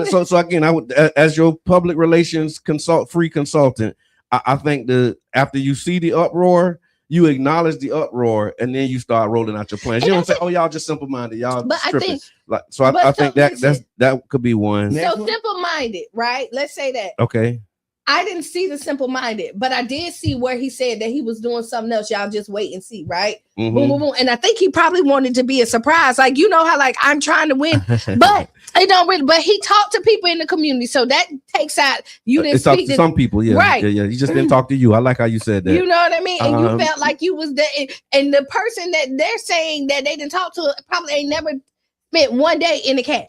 so again, I would as your public relations free consultant. I think after you see the uproar, you acknowledge the uproar, and then you start rolling out your plans. You don't say, "Oh, y'all just simple-minded, y'all." But strippers. I think that could be one. So simple-minded, right? Let's say that. Okay. I didn't see the simple-minded, but I did see where he said that he was doing something else. Y'all just wait and see, right? Mm-hmm. Boom, boom, boom. And I think he probably wanted to be a surprise. Like, you know how like I'm trying to win, but it don't really. But he talked to people in the community, so that takes out you didn't speak to some people, yeah, right? Yeah. He just didn't talk to you. I like how you said that. You know what I mean? And you felt like you was there, and the person that they're saying that they didn't talk to probably ain't never spent one day in the cat.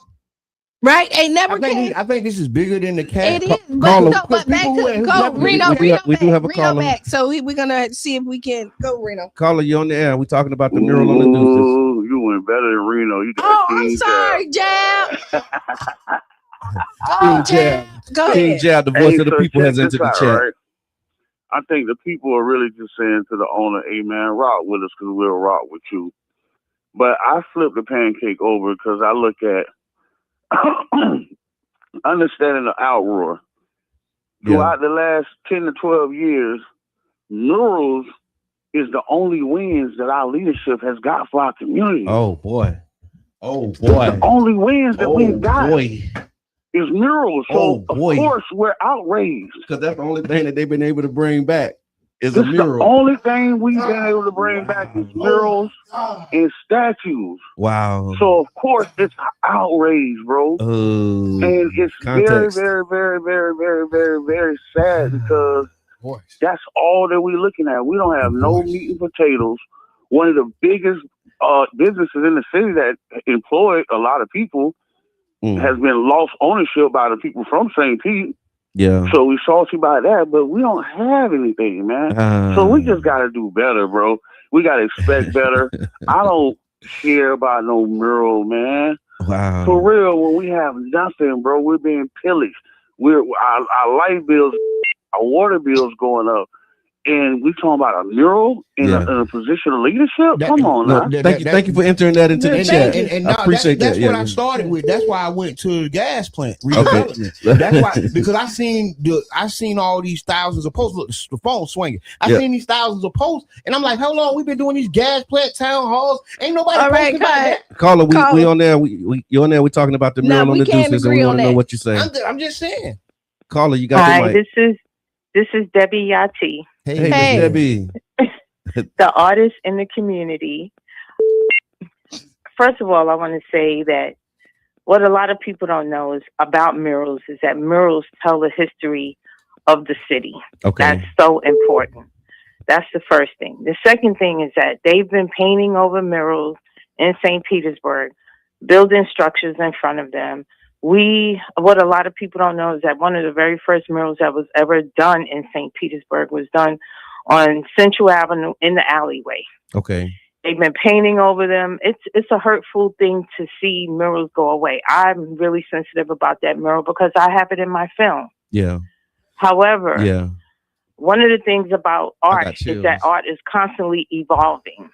Right? Ain't never. I think this is bigger than the cat. It is, but back to Reno. We do have a caller back, so we're gonna see if we can go Reno. Caller, you on the air? We're talking about the mural on the deuces. You went better than Reno. You got I'm sorry, Jab. King Jab, the voice of the people, has entered the chat. Right? I think the people are really just saying to the owner, "Hey man, rock with us because we'll rock with you." But I flip the pancake over because I look at understanding the outroar. Throughout the last 10 to 12 years, murals is the only wins that our leadership has got for our community. Oh boy. It's the only wins that we've got is murals. So of course we're outraged. Because that's the only thing that they've been able to bring back is this a mural. The only thing we've been able to bring back is murals and statues. Wow. So of course it's outrage, bro. And it's very, very, very, very, very, very, very sad because that's all that we're looking at. We don't have no meat and potatoes. one of the biggest businesses in the city that employed a lot of people has been lost ownership by the people from St. Pete. Yeah. So we salty about that, but we don't have anything, man. So we just got to do better, bro. We got to expect better. I don't care about no mural, man. Wow. For real, when we have nothing, bro, we're being pillaged. Our light bills, our water bills going up. And we talking about a mural in a position of leadership? Come on now. Thank you for entering that into the chat. And I appreciate that's that. what I started with. That's why I went to the gas plant redevelopment. Okay. That's why, because I seen all these thousands of posts. Look, the phone swinging. I seen these thousands of posts, and I'm like, how long we've been doing these gas plant town halls? Ain't nobody posting about that. Caller, we on there. You on there? We're talking about the mural on the Deuces, and we want to know what you're saying. I'm just saying. Caller, you got the mic. This is Debbie Yati. Hey, Miss Debbie. The artist in the community. First of all, I want to say that what a lot of people don't know is about murals is that murals tell the history of the city. Okay. That's so important. That's the first thing. The second thing is that they've been painting over murals in St. Petersburg, building structures in front of them. What a lot of people don't know is that one of the very first murals that was ever done in St. Petersburg was done on Central Avenue in the alleyway. Okay. They've been painting over them. It's a hurtful thing to see murals go away. I'm really sensitive about that mural because I have it in my film. Yeah. However, one of the things about art is that art is constantly evolving.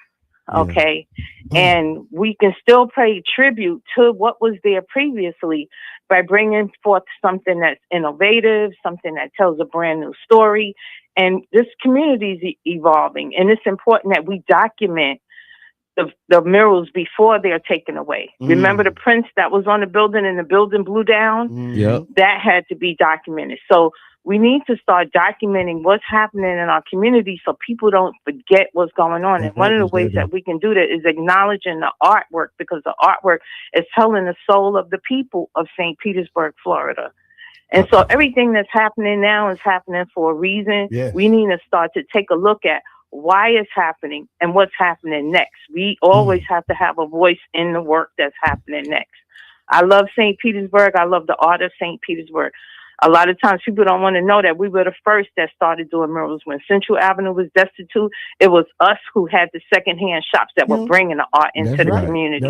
Okay. And we can still pay tribute to what was there previously by bringing forth something that's innovative, something that tells a brand new story. And this community is evolving. And it's important that we document the murals before they're taken away. Remember the prints that was on the building and the building blew down? That had to be documented. So we need to start documenting what's happening in our community so people don't forget what's going on. And one of the ways that we can do that is acknowledging the artwork, because the artwork is telling the soul of the people of St. Petersburg, Florida. And so everything that's happening now is happening for a reason. We need to start to take a look at why it's happening and what's happening next. We always have to have a voice in the work that's happening next. I love St. Petersburg. I love the art of St. Petersburg. A lot of times people don't want to know that we were the first that started doing murals. When Central Avenue was destitute, it was us who had the secondhand shops that were bringing the art into the community.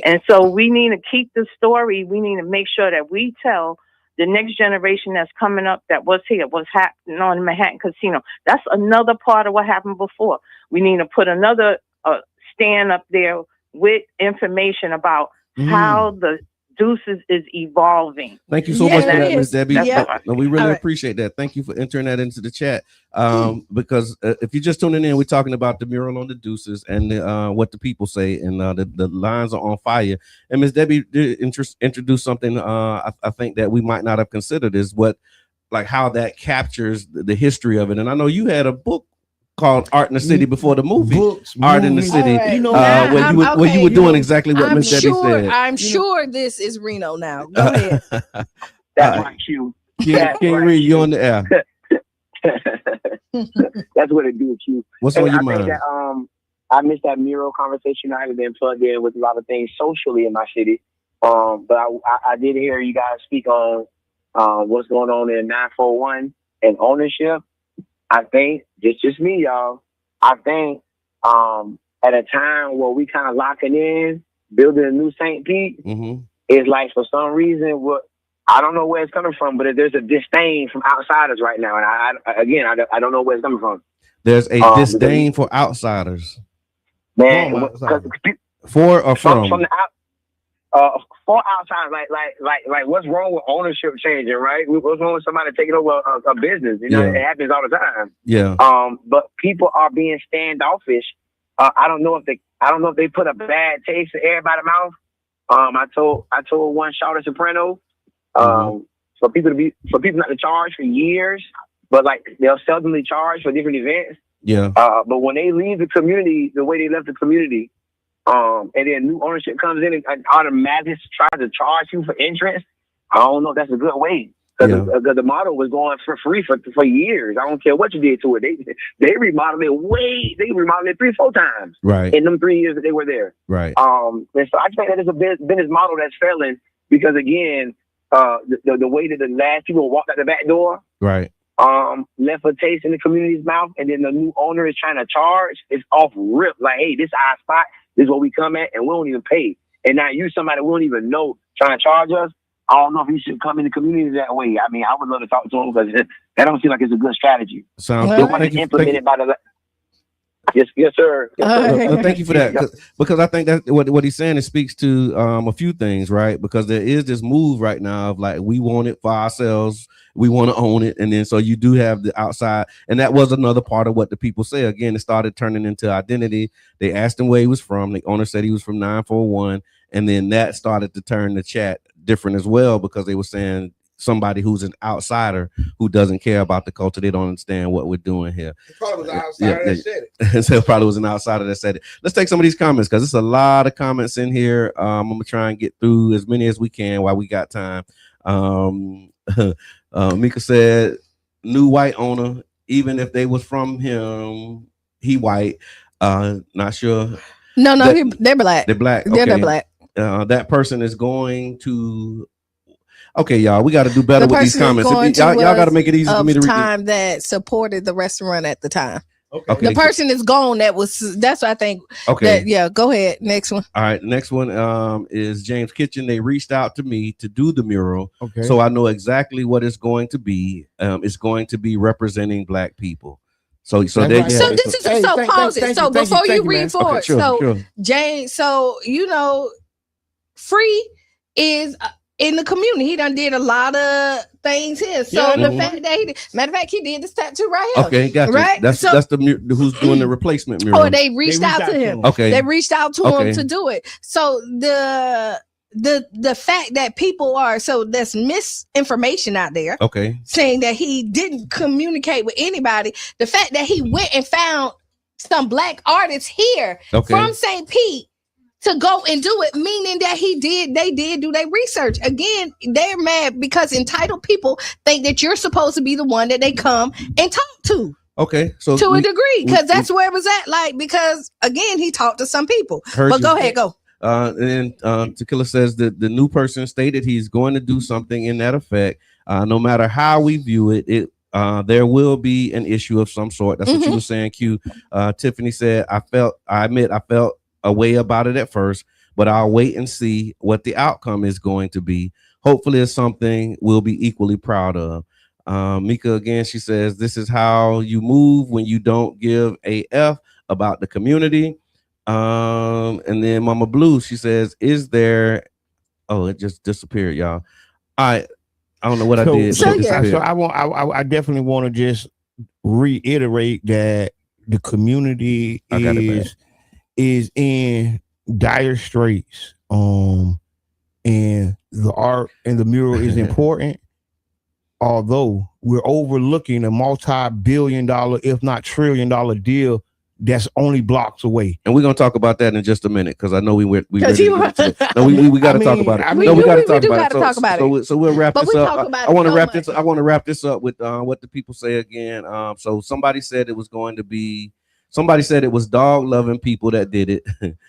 And so we need to keep the story. We need to make sure that we tell the next generation that's coming up that what's happening on the Manhattan Casino. That's another part of what happened before. We need to put another stand up there with information about how the Deuces is evolving. Thank you so much for that, Miss Debbie. We really appreciate that. Thank you for entering that into the chat. Because if you're just tuning in, we're talking about the mural on the Deuces and what the people say, and the lines are on fire. And Miss Debbie did introduce something I think that we might not have considered is how that captures the history of it. And I know you had a book called Art in the City before the movie. Art in the City. Right. Where you were doing exactly what Miss Debbie said. I'm sure this is Reno now. Go ahead. That's my cue. King Reed, you on the air. That's what it do with you. What's on your mind? I missed that mural conversation. I haven't been plugged in with a lot of things socially in my city. But I did hear you guys speak on what's going on in 941 and ownership. I think, just me, y'all, I think at a time where we kind of locking in, building a new St. Pete, is like for some reason, I don't know where it's coming from, but there's a disdain from outsiders right now. And I don't know where it's coming from. There's a disdain for outsiders. Man, for or from? From the for outsiders, like what's wrong with ownership changing, right? What's wrong with somebody taking over a business? You know, it happens all the time. Yeah. But people are being standoffish. I don't know if they put a bad taste in everybody's mouth. I told one Charlotte Soprano, for people not to charge for years, but like they'll seldomly charge for different events. Yeah. But when they leave the community the way they left the community, and then new ownership comes in and automatically tries to charge you for entrance, I don't know if that's a good way. Because the model was going for free for years. I don't care what you did to it. They remodeled it they remodeled it 3-4 times. Right. In them 3 years that they were there. Right. And so I think that it's a business model that's failing because again, the way that the last people walked out the back door, right, left a taste in the community's mouth, and then the new owner is trying to charge. It's off rip. Like, hey, this is our spot. This is what we come at, and we don't even pay. And now you somebody we don't even know trying to charge us. I don't know if he should come in the community that way. I mean, I would love to talk to him because that don't seem like it's a good strategy. Sounds good. Thank you. Implemented by the. Yes, sir. Yes, sir. Thank you for that, because I think that what he's saying, it speaks to a few things, right? Because there is this move right now of like, we want it for ourselves, we want to own it, and then so you do have the outside, and that was another part of what the people say. Again, it started turning into identity. They asked him where he was from. The owner said he was from 941, and then that started to turn the chat different as well, because they were saying somebody who's an outsider who doesn't care about the culture. They don't understand what we're doing here. It probably was an outsider that said it. So it probably was an outsider that said it. Let's take some of these comments because there's a lot of comments in here. I'm gonna try and get through as many as we can while we got time. Mika said, new white owner, even if they was from him, he white. Not sure. No, they're black. They're black. They're Okay. black. That person is going to. Okay, y'all, we got to do better with these comments. Y'all got to make it easy for me to read. Time that supported the restaurant at the time. Okay. The person is gone. That's what I think. Okay. Go ahead. Next one. All right. Next one is James Kitchen. They reached out to me to do the mural. Okay. So I know exactly what it's going to be. It's going to be representing black people. So pause it. So before you read forward, James, Free is in the community. He done did a lot of things here. So the fact that matter of fact, he did this tattoo right here. Okay, gotcha. Right? That's the who's doing the replacement mural. Or they reached out to him. Okay. They reached out to him to do it. So the fact that people there's misinformation out there. Okay. Saying that he didn't communicate with anybody. The fact that he went and found some black artists here from St. Pete to go and do it, meaning that they did do their research. Again, they're mad because entitled people think that you're supposed to be the one that they come and talk to. Okay, so to a degree, because that's where it was at. Like, because again, he talked to some people. But go ahead, go. And then Tequila says that the new person stated he's going to do something in that effect. No matter how we view it, there will be an issue of some sort. That's what you were saying, Q. Tiffany said, I admit I felt a way about it at first, but I'll wait and see what the outcome is going to be. Hopefully it's something we'll be equally proud of. Mika again, she says, this is how you move when you don't give a F about the community. And then Mama Blue, she says, is there, it just disappeared, y'all. I don't know what I did. So I definitely want to just reiterate that the community is in dire straits. And the art and the mural is important. Although we're overlooking a multi-billion-dollar, if not trillion-dollar deal that's only blocks away. And we're gonna talk about that in just a minute because I know we got to talk about it. We got to talk about it. So we'll wrap this up. I want to wrap this up with what the people say again. So somebody said it was dog loving people that did it.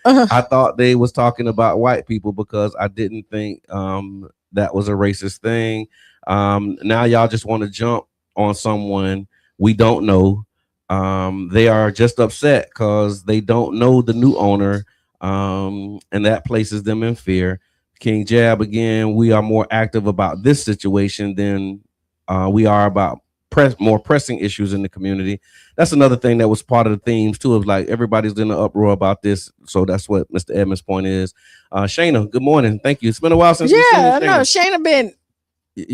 I thought they was talking about white people because I didn't think that was a racist thing. Now y'all just want to jump on someone we don't know. They are just upset because they don't know the new owner, and that places them in fear. King Jab, again, we are more active about this situation than we are about more pressing issues in the community. That's another thing that was part of the themes too, of like everybody's in an uproar about this. So that's what Mr. Edmonds' point is. Shayna, good morning. Thank you. It's been a while since Shayna been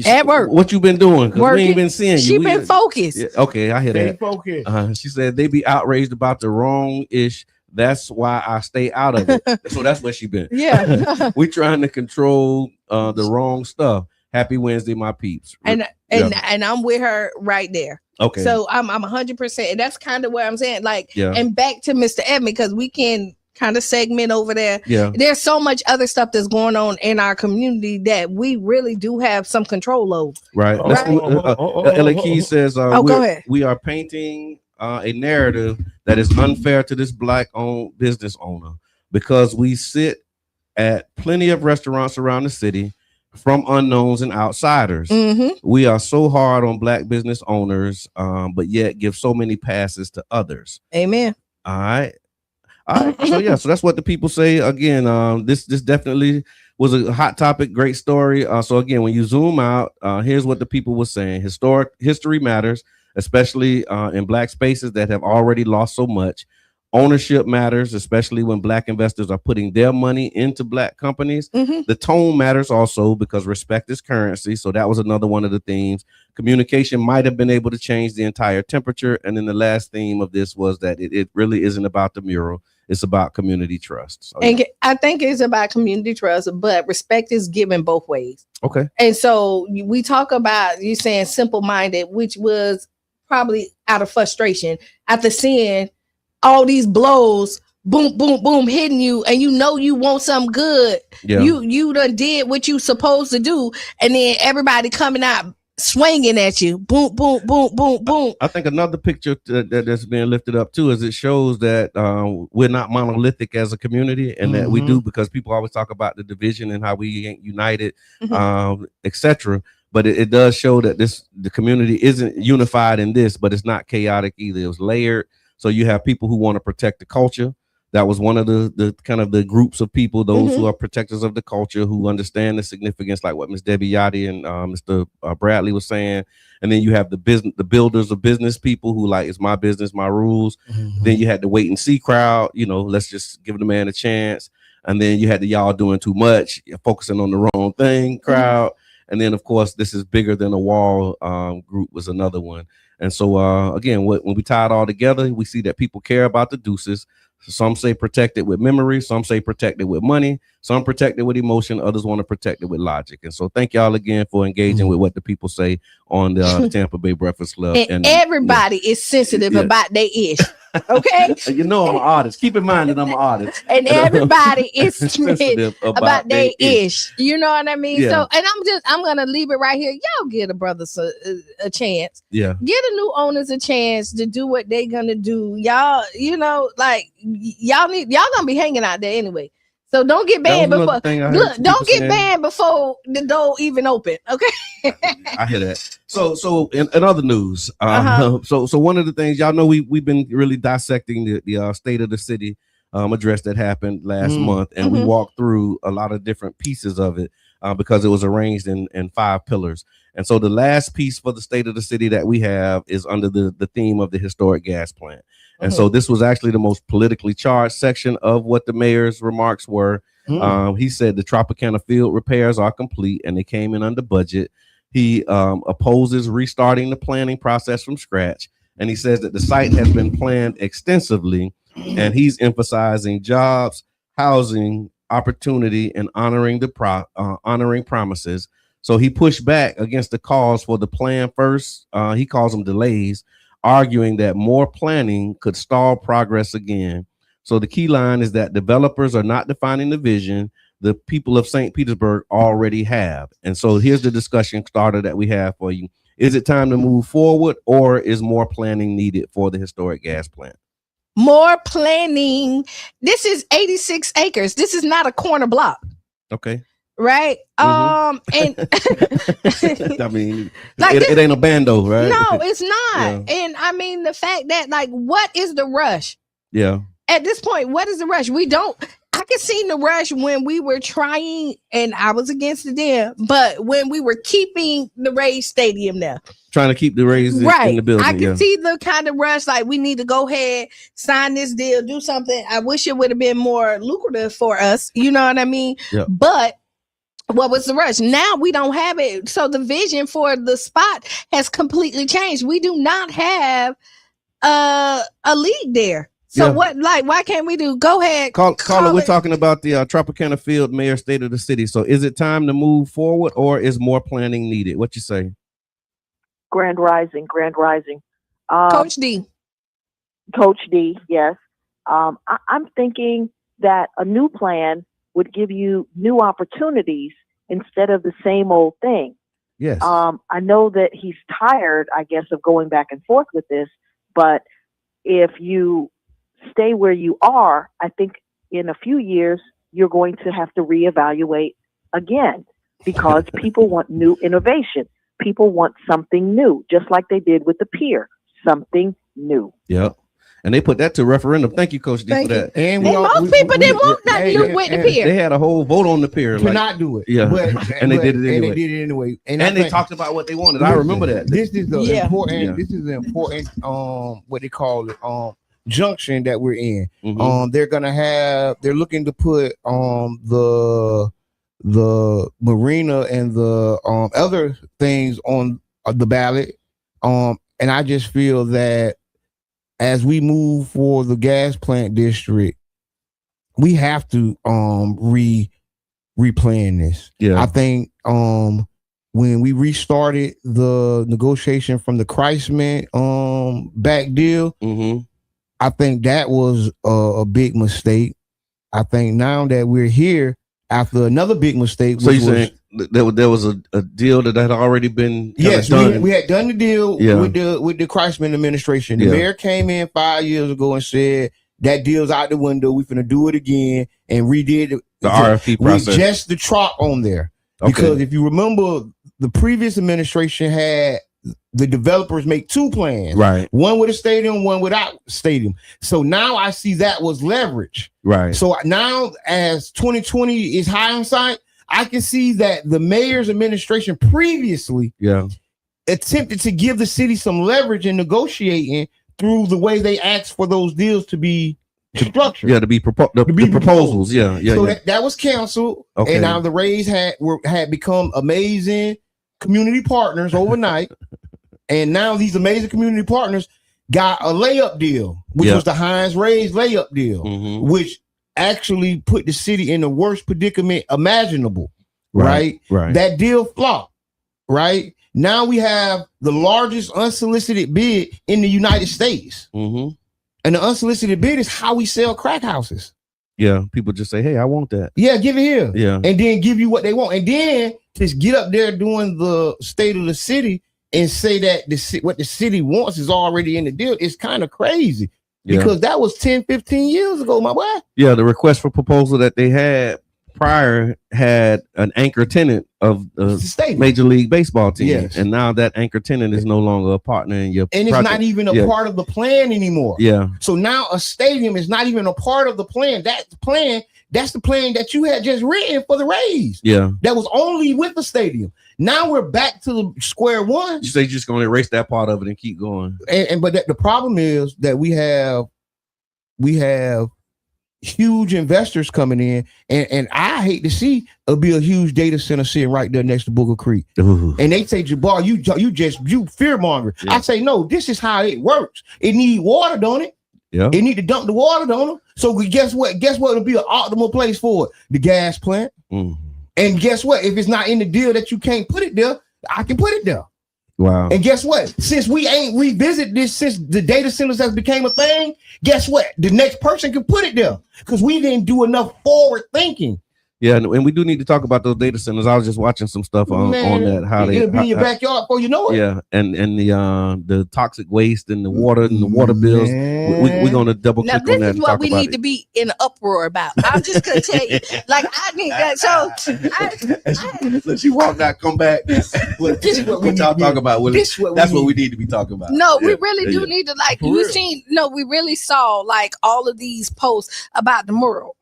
at work. What you been doing? Because we ain't been seeing you. She been focused. Yeah, okay, I hear that. Focused. She said they be outraged about the wrong ish. That's why I stay out of it. So that's where she been. Yeah. We trying to control the wrong stuff. Happy Wednesday, my peeps. And I'm with her right there. Okay. So I'm 100%. And that's kind of where I'm saying, like, and back to Mr. Edmond, because we can kind of segment over there. Yeah. There's so much other stuff that's going on in our community that we really do have some control over. Right. LA Key says, go ahead. we are painting a narrative that is unfair to this Black-owned business owner because we sit at plenty of restaurants around the city from unknowns and outsiders. We are so hard on Black business owners, but yet give so many passes to others. Amen. All right. So yeah, so that's what the people say. Again, this definitely was a hot topic. Great story. So again, when you zoom out, here's what the people were saying. History matters, especially in Black spaces that have already lost so much. Ownership matters, especially when Black investors are putting their money into Black companies. The tone matters also because respect is currency. So that was another one of the themes. Communication might have been able to change the entire temperature. And then the last theme of this was that it really isn't about the mural. It's about community trust. So, and I think it's about community trust, but respect is given both ways. Okay. And so we talk about you saying simple-minded, which was probably out of frustration after seeing all these blows, boom, boom, boom, hitting you, and you know you want something good. Yeah. You done did what you supposed to do, and then everybody coming out swinging at you, boom, boom, boom, boom, boom. I think another picture that's being lifted up too is it shows that we're not monolithic as a community, and that we do, because people always talk about the division and how we ain't united, etc. But it does show that the community isn't unified in this, but it's not chaotic either. It was layered. So you have people who want to protect the culture. That was one of the kind of the groups of people, those who are protectors of the culture, who understand the significance, like what Ms. Debbie Yachty and Mr. Bradley was saying. And then you have the builders of business people who like, it's my business, my rules. Then you had the wait and see crowd, let's just give the man a chance. And then you had the y'all doing too much, focusing on the wrong thing crowd. And then, of course, this is bigger than a wall group was another one. And so, again, when we tie it all together, we see that people care about the deuces. Some say protect it with memory. Some say protect it with money. Some protect it with emotion. Others want to protect it with logic. And so thank y'all again for engaging with what the people say on the Tampa Bay Breakfast Club. And everybody is sensitive about their ish. Okay. I'm an artist. Keep in mind that I'm an artist. And everybody is sensitive about their ish. You know what I mean? Yeah. So, and I'm going to leave it right here. Y'all give the brothers a chance. Yeah. Give the new owners a chance to do what they going to do. Y'all, y'all gonna be hanging out there anyway. So don't get banned before. Don't get banned before the door even open. Okay. I hear that. So in other news, so one of the things y'all know, we've been really dissecting the state of the city address that happened last month, and we walked through a lot of different pieces of it because it was arranged in 5 pillars. And so the last piece for the state of the city that we have is under the theme of the historic gas plant. And so this was actually the most politically charged section of what the mayor's remarks were. He said the Tropicana field repairs are complete and they came in under budget. He opposes restarting the planning process from scratch. And he says that the site has been planned extensively, and he's emphasizing jobs, housing, opportunity, and honoring promises. So he pushed back against the calls for the plan first. He calls them delays, arguing that more planning could stall progress again. So the key line is that developers are not defining the vision. The people of St. Petersburg already have. And so here's the discussion starter that we have for you. Is it time to move forward, or is more planning needed for the historic gas plant? More planning. This is 86 acres. This is not a corner block. Okay. Right. And I mean, like it ain't a bando, right? No, it's not. Yeah. And I mean, the fact that, like, what is the rush? Yeah. At this point, what is the rush? I could see the rush when we were trying, and I was against it then, but when we were keeping the Rays Stadium there. Trying to keep the Rays in the building. I can see the kind of rush, like, we need to go ahead, sign this deal, do something. I wish it would have been more lucrative for us. You know what I mean? Yeah. But what was the rush? Now we don't have it. So the vision for the spot has completely changed. We do not have a league there. So why can't we do? Go ahead. Caller, we're talking about the Tropicana Field Mayor State of the City. So is it time to move forward, or is more planning needed? What you say? Grand Rising. Coach D, yes. I'm thinking that a new plan would give you new opportunities instead of the same old thing. Yes. I know that he's tired, I guess, of going back and forth with this, but if you stay where you are, I think in a few years, you're going to have to reevaluate again because people want new innovation. People want something new, just like they did with the pier, something new. Yep. And they put that to referendum. Thank you, Coach D, for that. And most people didn't want nothing to do with the pier. They had a whole vote on the pier. To not do it. Yeah. And they did it anyway. And they talked about what they wanted. I remember that. This is the important. This is the important. What they call it. Junction that we're in. Mm-hmm. They're looking to put the marina and the other things on the ballot. And I just feel that as we move for the gas plant district, we have to replan this. Yeah. I think when we restarted the negotiation from the Christman back deal, I think that was a big mistake. I think now that we're here after another big mistake. So you're saying there was a deal that had already been done? We had done the deal with the Christman administration. The mayor came in 5 years ago and said that deal's out the window. We're gonna do it again and redid the RFP process. With just the trot on there. Because if you remember, the previous administration had the developers make two plans, right? One with a stadium, one without stadium. So now I see that was leverage, right? So now, as 2020 is hindsight, I can see that the mayor's administration previously, attempted to give the city some leverage in negotiating through the way they asked for those deals to be structured. Yeah, to be proposals. Yeah. So that was canceled, and now the Rays had become amazing community partners overnight. And now these amazing community partners got a layup deal, which was the Heinz Rays layup deal, which actually put the city in the worst predicament imaginable. Right. That deal flopped. Right. Now we have the largest unsolicited bid in the United States. And the unsolicited bid is how we sell crack houses. Yeah. People just say, hey, I want that. Yeah, give it here. Yeah. And then give you what they want. And then just get up there doing the state of the city and say that what the city wants is already in the deal. It's kind of crazy because that was 10, 15 years ago, my boy. Yeah, the request for proposal that they had prior had an anchor tenant of the Major League Baseball team. Yes. And now that anchor tenant is no longer a partner in your and project. It's not even a part of the plan anymore. Yeah. So now a stadium is not even a part of the plan. That's the plan that you had just written for the Rays. Yeah. That was only with the stadium. Now we're back to the square one. You say you're just going to erase that part of it and keep going. But the problem is that we have huge investors coming in, and I hate to see it'll be a huge data center sitting right there next to Booger Creek. Ooh. And they say, Jabbar, you fear monger. Yeah. I say, no, this is how it works. It need water, don't it? Yeah. It need to dump the water, don't it? So guess what? Guess what would be an optimal place for it? The gas plant. And guess what? If it's not in the deal that you can't put it there, I can put it there. Wow. And guess what? Since we ain't revisit this since the data centers has became a thing, guess what? The next person can put it there because we didn't do enough forward thinking. Yeah, and we do need to talk about those data centers. I was just watching some stuff on that. How it'll be in your backyard before you know it. Yeah, and the toxic waste and the water and the water bills. We're gonna double click on that. Now this is what we need to be in an uproar about. I'm just gonna tell you, like I need that. So she walked out, come back. What y'all talk about? That's what we need to be talking about. No, we really do need to we really saw like all of these posts about the mural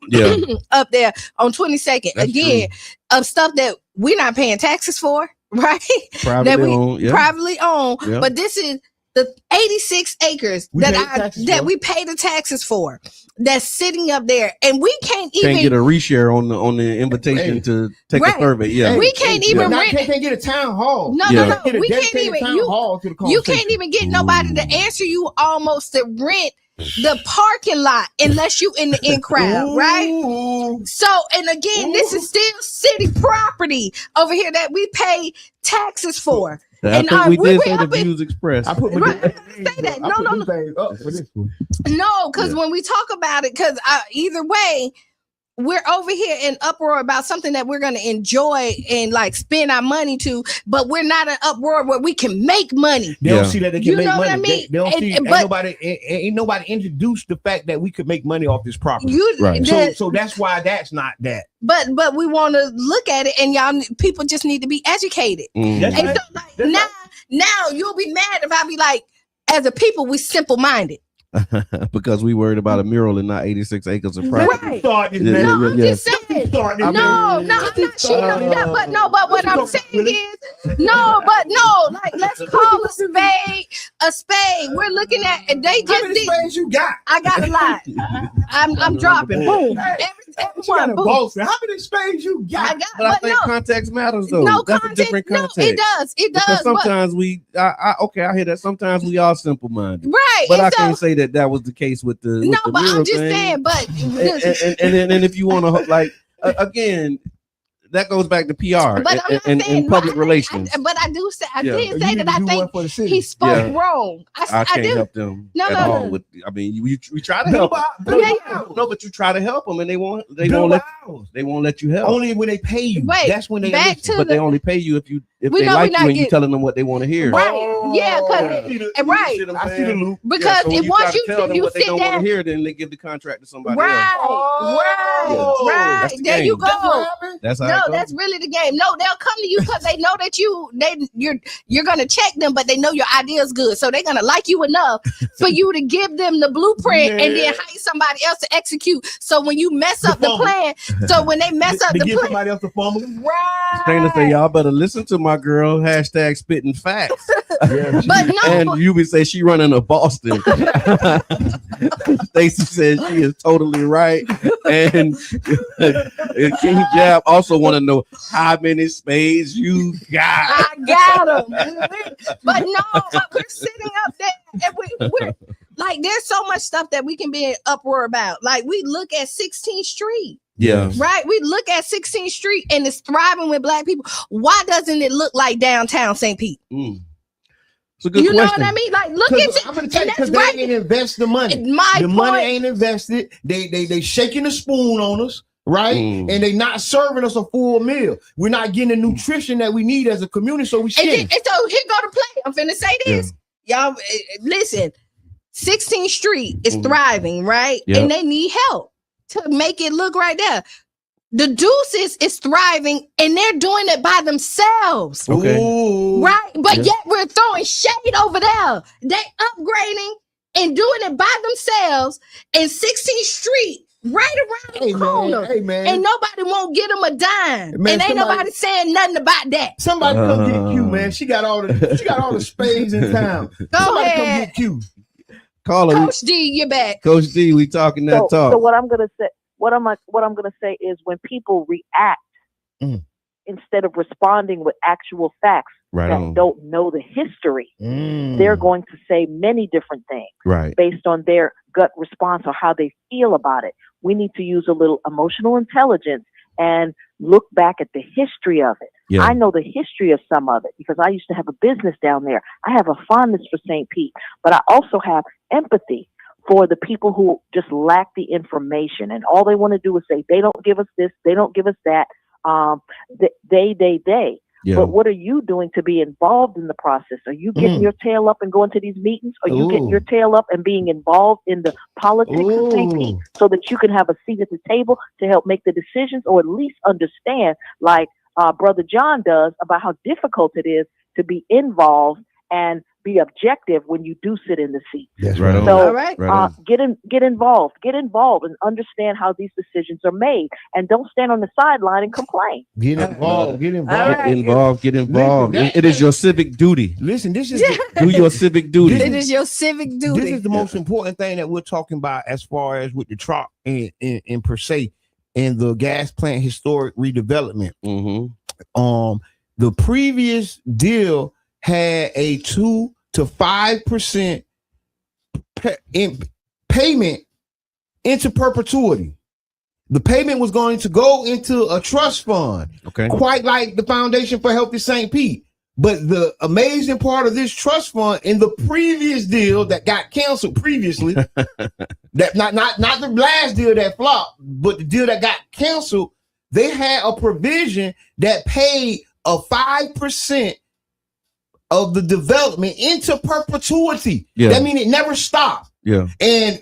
up there on 22nd. Again, of stuff that we're not paying taxes for, right? Privately owned. Yeah. But this is the 86 acres that we pay the taxes for. That's sitting up there, and we can't even get a reshare on the invitation to take a survey. Yeah, we can't even rent. Can't get a town hall. No. We can't even. You can't even get nobody to answer you almost to rent the parking lot unless you in the in crowd, right? So, and again, this is still city property over here that we pay taxes for. I And think we did say the up in- views expressed. I put my Right, say that. No, no, no. things up for this one. No, because when we talk about it, because either way, we're over here in uproar about something that we're going to enjoy and like spend our money to, but we're not in uproar where we can make money. They don't see that they can You make know money. what I mean? They don't see. But- Ain't nobody introduced the fact that we could make money off this property. Right. So that's why that's not that. But we want to look at it, and y'all people just need to be educated. That's And right. so like now you'll be mad if I be like, as a people, we simple minded. Because we worried about a mural and not 86 acres of property. Right. No, I'm just saying. No, I'm not. She knows that, but what I'm saying is, like let's call a spade a spade. We're looking at they just. How many spades you got? I got a lot. I'm dropping. Boom. Everyone. Boom. How many spades you got? But I think context matters though. No That's context. a different context. No, it does. It does. Because sometimes I hear that. Sometimes we are simple minded. Right. But and I so, can't say that was the case with the no, the but mural I'm just thing. saying. But And if you want to like again, that goes back to PR But I'm not and saying public relations. But I do say I Yeah. did say that I think he spoke wrong. I can't do. help them No, at no, all. no. With I mean, we try to help. No, but you try to help them, and they won't let you help. Only when they pay you. Wait, That's when they back listen. to But they only pay you if We they know like we're you not and you get- telling them what they want to hear. Right. Yeah, right. I see the loop. Because so when if once try to you tell them you what they sit don't want down, to hear, then they give the contract to somebody right, else. right. That's the There you game. go. That's how No, it goes. that's really the game. No, they'll come to you because they know that you're gonna check them, but they know your idea is good, so they're gonna like you enough for you to give them the blueprint and then hire somebody else to execute. So when you mess up the plan, so when they mess up the give plan, somebody else the formula. right? Dana say y'all better listen to my girl. # spitting facts. But no, And you would say she running a Boston. Stacey says she is totally right. And King Jab also want to know how many spades you got. I got them. But no, but we're sitting up there and we're like, there's so much stuff that we can be in uproar about. Like we look at 16th Street. Yeah. Right. We look at 16th Street and it's thriving with black people. Why doesn't it look like downtown St. Pete? It's a good You know question. what I mean? Like, look at it. I'm gonna tell you because they ain't invest the money. The money ain't invested. They shaking the spoon on us, right? And they not serving us a full meal. We're not getting the nutrition that we need as a community, so we And skinny. so here go to play. I'm finna say this. Y'all listen. 16th Street is thriving, right? Yep. And they need help to make it look right there. The Deuces is thriving and they're doing it by themselves. Okay. Right? But Yeah. yet we're throwing shade over there. They upgrading and doing it by themselves in 16th Street, right around the corner. Hey, man. And nobody won't get them a dime. Man, and ain't somebody- nobody saying nothing about that. Somebody come get Q, man. She got all the spades in town. Somebody come ahead. get Q. Call her. Coach D, you're back. Coach D, we talking that talk. So what I'm gonna say, what I'm gonna say is when people react instead of responding with actual facts Right that on. don't know the history, they're going to say many different things Right. based on their gut response or how they feel about it. We need to use a little emotional intelligence and look back at the history of it. Yeah. I know the history of some of it because I used to have a business down there. I have a fondness for St. Pete, but I also have empathy for the people who just lack the information and all they want to do is say, they don't give us this, they don't give us that. They. Yeah. But what are you doing to be involved in the process? Are you getting your tail up and going to these meetings? Are you getting your tail up and being involved in the politics of St. Pete so that you can have a seat at the table to help make the decisions or at least understand, like Brother John does, about how difficult it is to be involved and be objective when you do sit in the seat. That's right. So All right. get involved and understand how these decisions are made, and don't stand on the sideline and complain. Get involved. Get involved. Get involved. Listen, It is your civic duty. Listen, this is Do your civic duty. It is your civic duty. This is the most important thing that we're talking about as far as with the truck and per se and the gas plant historic redevelopment. The previous deal had a 2 to 5% payment into perpetuity. The payment was going to go into a trust fund, Okay. quite like the Foundation for Healthy St. Pete. But the amazing part of this trust fund in the previous deal that got canceled previously, that not the last deal that flopped, but the deal that got canceled, they had a provision that paid a 5% of the development into perpetuity. Yeah. That means it never stopped. Yeah. And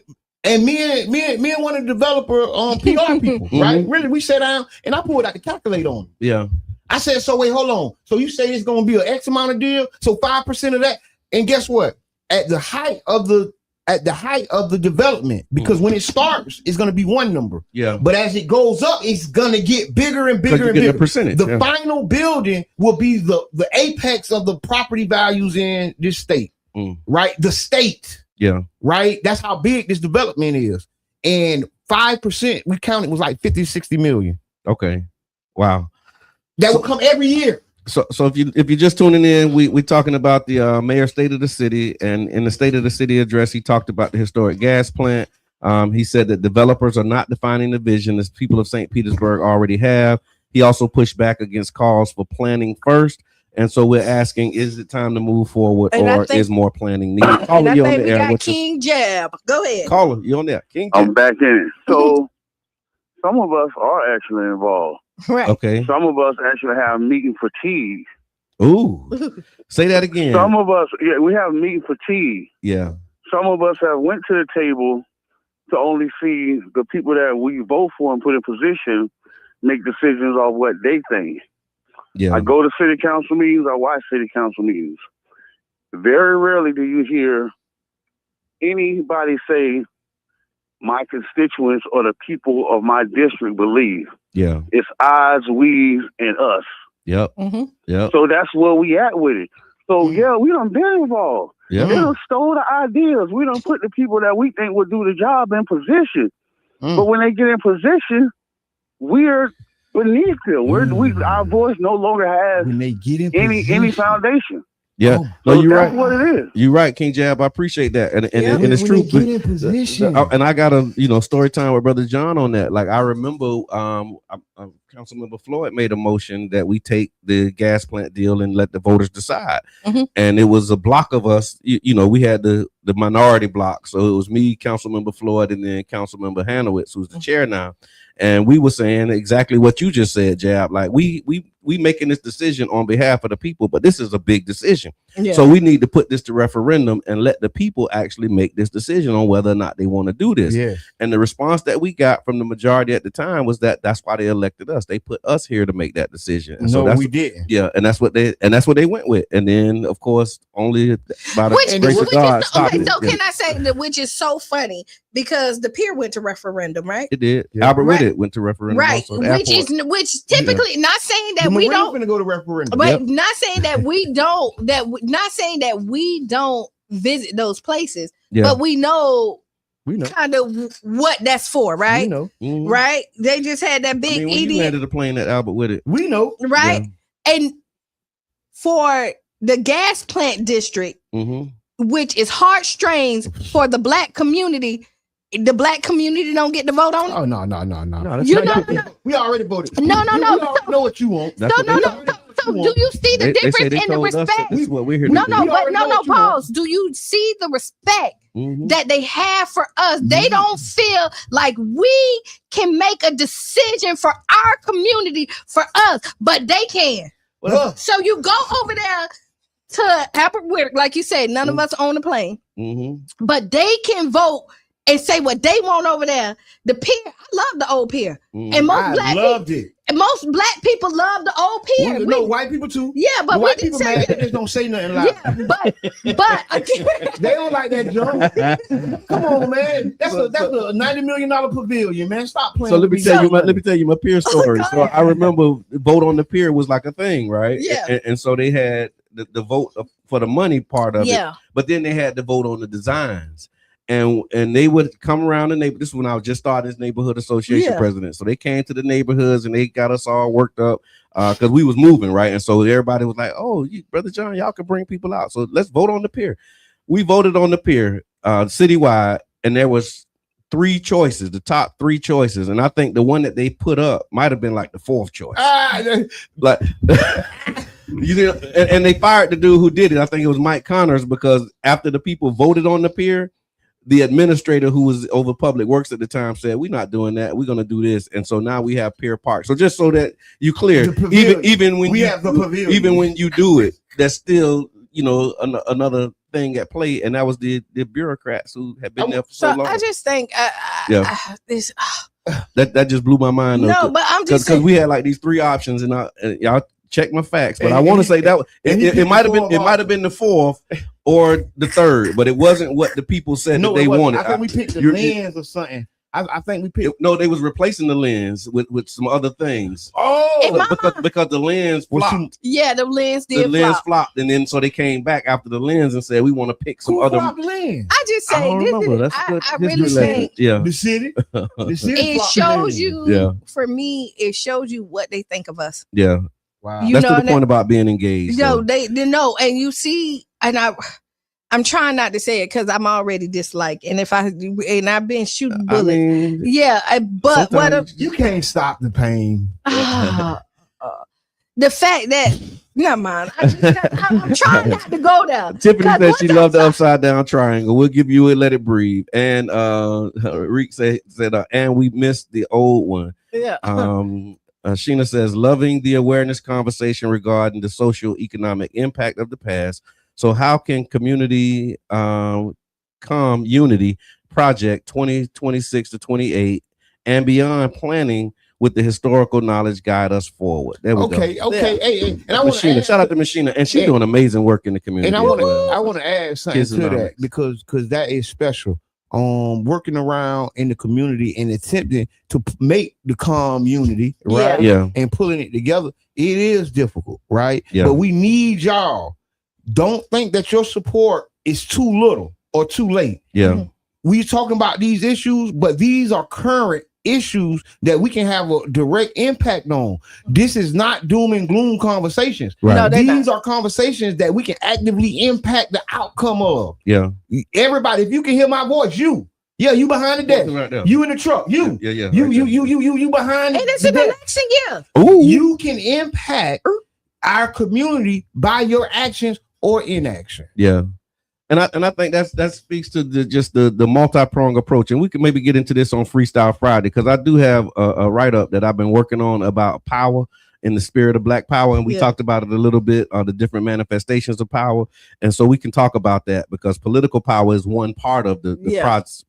me and one of the developer PR people, right? Really, we sat down and I pulled out the calculator on them. Yeah. I said, so wait, hold on. So you say it's gonna be an X amount of deal, so 5% of that. And guess what? At the height of the development, because when it starts, it's gonna be one number. Yeah. But as it goes up, it's gonna get bigger and bigger and bigger. Percentage. The final building will be the apex of the property values in this state. Right? The state. Yeah. Right? That's how big this development is. And 5%, we counted, was like 50, 60 million. Okay. Wow. That will come every year. So if you're just tuning in, we talking about the mayor's state of the city, and in the state of the city address, he talked about the historic gas plant. He said that developers are not defining the vision as people of St. Petersburg already have. He also pushed back against calls for planning first. And so we're asking, is it time to move forward, or is more planning needed? And I think we got King Jab. Go ahead. Caller, you on there? King Jab. I'm back in it. So some of us are actually involved. Right. Okay. Some of us actually have meeting fatigue. Ooh. Say that again. Some of us, we have meeting fatigue. Yeah. Some of us have went to the table to only see the people that we vote for and put in position make decisions on what they think. Yeah. I go to city council meetings. I watch city council meetings. Very rarely do you hear anybody say, my constituents or the people of my district believe. Yeah. It's odds, we's, and us. Yep. Yep. So that's where we at with it. So yeah, we done been involved. Yeah. We done stole the ideas. We done put the people that we think will do the job in position. But when they get in position, we're beneath them. Our voice no longer has when they get in any foundation. Yeah, So you're that's right. what it is. You're right, King Jab. I appreciate that, and it's when true. they get in position. And I got a story time with Brother John on that. Like I remember, Councilmember Floyd made a motion that we take the gas plant deal and let the voters decide. And it was a block of us. We had the minority block, so it was me, Councilmember Floyd, and then Councilmember Hanowitz, who's the chair now. And we were saying exactly what you just said, Jab. Like we making this decision on behalf of the people, but this is a big decision. Yeah. So we need to put this to referendum and let the people actually make this decision on whether or not they want to do this. Yeah. And the response that we got from the majority at the time was that that's why they elected us. They put us here to make that decision. And so we didn't. Yeah, and that's what they went with. And then of course only by the grace of God stopped it. So can I say that, which is so funny, because the pier went to referendum, right? It did. Yeah. Albert Right. Riddit went to referendum. Right, Also, the which typically not saying that we don't. Going to go to referendum. But not saying that we don't. Not saying that we don't visit those places. Yeah. But we know We know. kind of what that's for, right? We know. Mhm. Right? They just had that I big mean, when you idiot, landed a plane at Albert Riddit. We know. right? And for the gas plant district, which is heartstrings for the black community, the black community don't get to vote on it. Oh no. You know, We already voted. No. We already know what you want. That's what they So do you see the They say difference they in the told us that respect? this is what we're here No, to no, do. but no, what you pause. Do you see the respect Mhm. that they have for us? They don't feel like we can make a decision for our community for us, but they can. Well, So you go over there to Albert Witt, like you said, none of us own a plane, but they can vote and say what they want over there. The pier, I love the old pier, and I loved it. and most black people love the old pier. No, white people too. Yeah, but The we white didn't people say mad that. they just don't say nothing loud. Yeah, but They don't like that junk. Come on, man. That's a $90 million pavilion, man. Stop playing. So let me with tell you my pier story. So I remember vote on the pier was like a thing, right? Yeah. And so they had the vote for the money part of Yeah. it, but then they had to vote on the designs. And they would come around the neighborhood. This is when I was just started as neighborhood association president. So they came to the neighborhoods and they got us all worked up because we was moving, right? And so everybody was like, "Oh, Brother John, y'all can bring people out. So let's vote on the pier." We voted on the pier citywide, and there was 3 choices, the top 3 choices, and I think the one that they put up might have been like the 4th choice. Like And they fired the dude who did it. I think it was Mike Connors, because after the people voted on the pier, the administrator who was over public works at the time said, "We're not doing that. We're going to do this." And so now we have Pier Park. So just so that you clear, even when you do it, that's still, another thing at play. And that was the bureaucrats who have been there for so long. I just think, that just blew my mind. No, but I'm just because we had like these three options, and y'all check my facts, but I want to say that it might have been the fourth or the third, but it wasn't what the people said that they wanted. I think we picked the lens or something. I think we picked. No, they was replacing the lens with some other things. Oh, because the lens flopped. Yeah, the lens did. The lens flopped, and then so they came back after the lens and said, "We want to pick some other lens." I just say I really think the city. It shows you. Yeah. For me, it shows you what they think of us. Yeah. Wow. That's the point about being engaged. No, they know, and you see, and I'm trying not to say it because I'm already disliked, and I've been shooting bullets. But you can't stop the pain. The fact that never mind. I'm trying not to go there. Tiffany said she loved the upside down triangle. We'll give you it, let it breathe. And Reek said, and we missed the old one. Yeah. Qiana says, loving the awareness conversation regarding the social economic impact of the past. So how can community unity project 2026 to 28 and beyond planning with the historical knowledge guide us forward? There we go. Okay. Hey, and I want to shout out to Qiana, and she's doing amazing work in the community. And I want to add something to that because that is special. Working around in the community and attempting to make the community, right? Yeah. And pulling it together, it is difficult, right? Yeah. But we need y'all. Don't think that your support is too little or too late. Yeah. We talking about these issues, but these are current issues that we can have a direct impact on. This is not doom and gloom conversations. Right. No, these are conversations that we can actively impact the outcome of. Yeah. Everybody, if you can hear my voice, you behind the desk, right, you in the truck, you behind. And it's an election year. Ooh. You can impact our community by your actions or inaction. Yeah. And I think that speaks to the multi-pronged approach. And we can maybe get into this on Freestyle Friday, because I do have a write-up that I've been working on about power in the spirit of Black power. And we talked about it a little bit, the different manifestations of power. And so we can talk about that, because political power is one part of the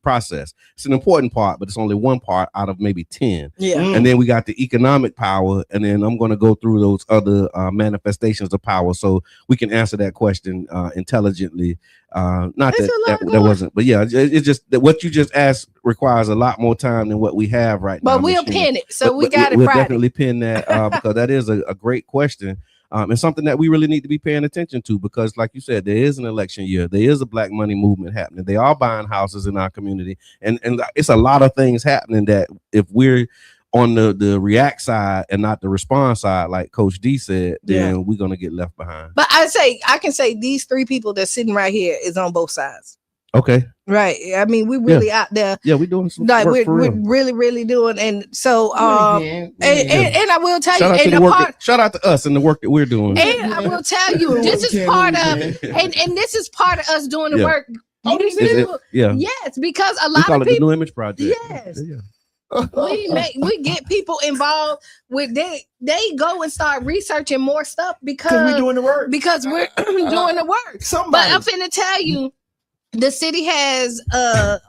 process. It's an important part, but it's only one part out of maybe 10. Yeah. And then we got the economic power. And then I'm going to go through those other manifestations of power so we can answer that question intelligently. Not that wasn't, but yeah, it's just that what you just asked requires a lot more time than what we have right now. But we'll pin it. So we got it we'll Friday. Definitely pin that because that is a great question. And something that we really need to be paying attention to, because like you said, there is an election year. There is a Black money movement happening. They are buying houses in our community. And it's a lot of things happening that if we're on the react side and not the response side, like Coach D said, then we're going to get left behind. But I can say these three people that's sitting right here is on both sides. Okay. Right. I mean, we really out there. Yeah, we're doing some like work we're really, really doing. And so and I will tell shout out to us and the work that we're doing. And I will tell you, this is part of and this is part of us doing the work. Oh, yes, because a lot of people, the New Image Project. Yes. We get people involved with they go and start researching more stuff because we're doing the work. Because we're doing the work. But I'm finna tell you, the city has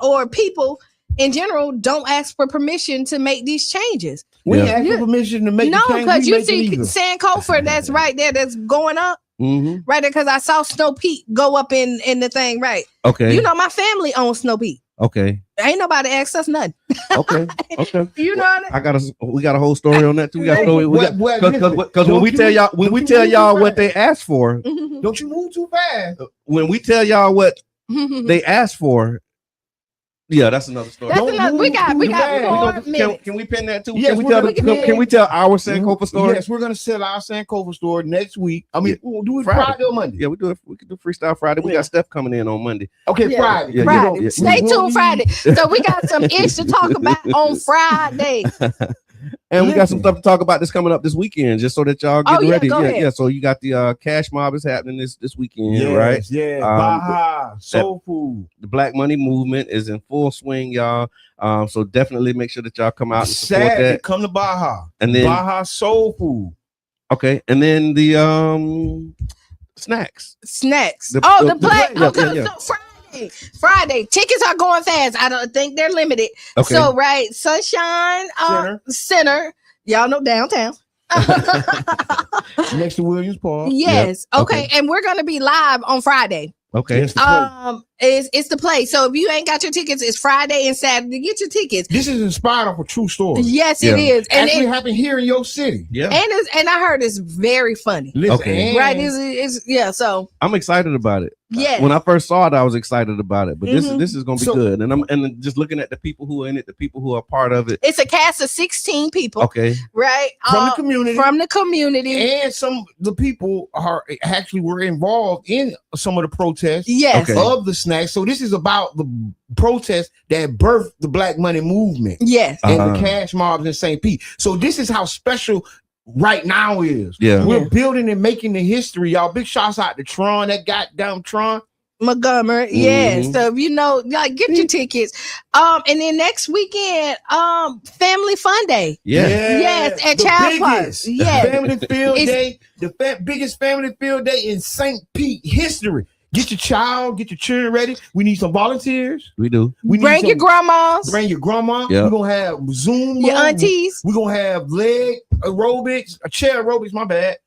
or people in general don't ask for permission to make these changes. We ask for permission to make no, because you see Sankofa that's right there that's going up. Mm-hmm. Right there, because I saw Snow Peak go up in the thing, right? Okay. You know, my family owns Snow Peak. Okay. Ain't nobody asked us nothing. Okay. You know what we got a whole story on that too. We got because when we tell y'all what they asked for, don't you move too fast. When we tell y'all what they asked for, that's another story. We got 4 minutes. Can we pin that too? Yes, can we tell our Sankofa story? Yes, we're gonna sell our Sankofa story next week. I mean, we'll do it Friday or Monday. Yeah, we can do Freestyle Friday. We got Steph coming in on Monday. Okay, Friday. Friday. Stay tuned Friday. So we got some ish to talk about on Friday. And we got some stuff to talk about this coming up this weekend, just so that y'all get ready. Yeah. So you got the Cash Mob is happening this weekend, right? Yeah. Baja, soul food. The Black Money movement is in full swing, y'all. So definitely make sure that y'all come out and support that. Come to Baja. And then Baja soul food. Okay, and then the snacks. The play. Friday. Tickets are going fast. I don't think they're limited. Okay. So Sunshine Center. Y'all know downtown. Next to Williams Park. Yes. Yep. Okay. And we're gonna be live on Friday. Okay. It's the play. So if you ain't got your tickets, it's Friday and Saturday. Get your tickets. This is inspired off a true story. Yes, it is. And it happened here in your city. Yeah. And I heard it's very funny. Okay. Right. It's so I'm excited about it. Yeah. When I first saw it, I was excited about it. But this is gonna be good. And just looking at the people who are in it, the people who are part of it. It's a cast of 16 people. Okay. Right. From the community. And the people were involved in some of the protests. Yes. Of the snacks. So this is about the protest that birthed the Black Money movement. Yes. And the cash mobs in St. Pete. So this is how special right now is. Yeah. We're building and making the history, y'all. Big shouts out to Tron, that goddamn Tron Montgomery. Yes. So get your tickets. And then next weekend, Family Fun Day. Yeah. Yes, at Child Park. Yes. Family Field Day, the biggest family field day in St. Pete history. Get your child, get your children ready. We need some volunteers. We do. Bring your grandmas. Bring your grandma. Yep. We're gonna have Zoom. Your aunties. We're gonna have leg aerobics, chair aerobics. My bad.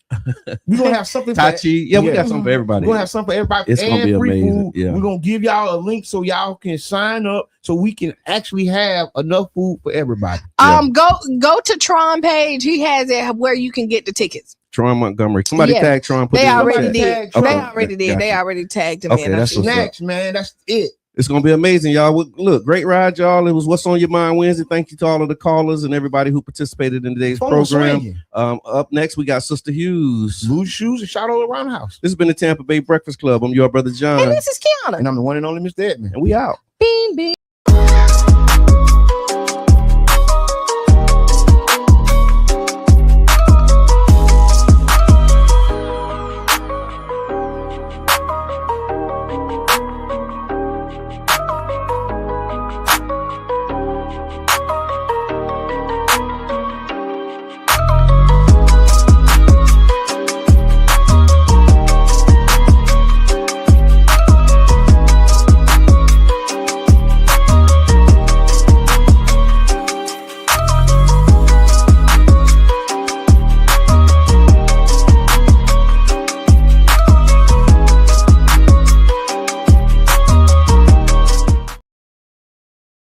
We're gonna have something. Tai Chi. Yeah, we got something for everybody. We're gonna have something for everybody. It's gonna be free amazing. Food. Yeah. We're gonna give y'all a link so y'all can sign up so we can actually have enough food for everybody. Go to Tron page. He has it where you can get the tickets. Tron Montgomery. Somebody tag Tron. They already did. They already tagged him in. That's next, man. That's it. It's gonna be amazing, y'all. Look, great ride, y'all. It was What's on Your Mind Wednesday. Thank you to all of the callers and everybody who participated in today's program. Up next, we got Sister Hughes. Lose shoes and shout all around the house. This has been the Tampa Bay Breakfast Club. I'm your brother John. And this is Qiana. And I'm the one and only Mr. Edmund. And we out. Bean.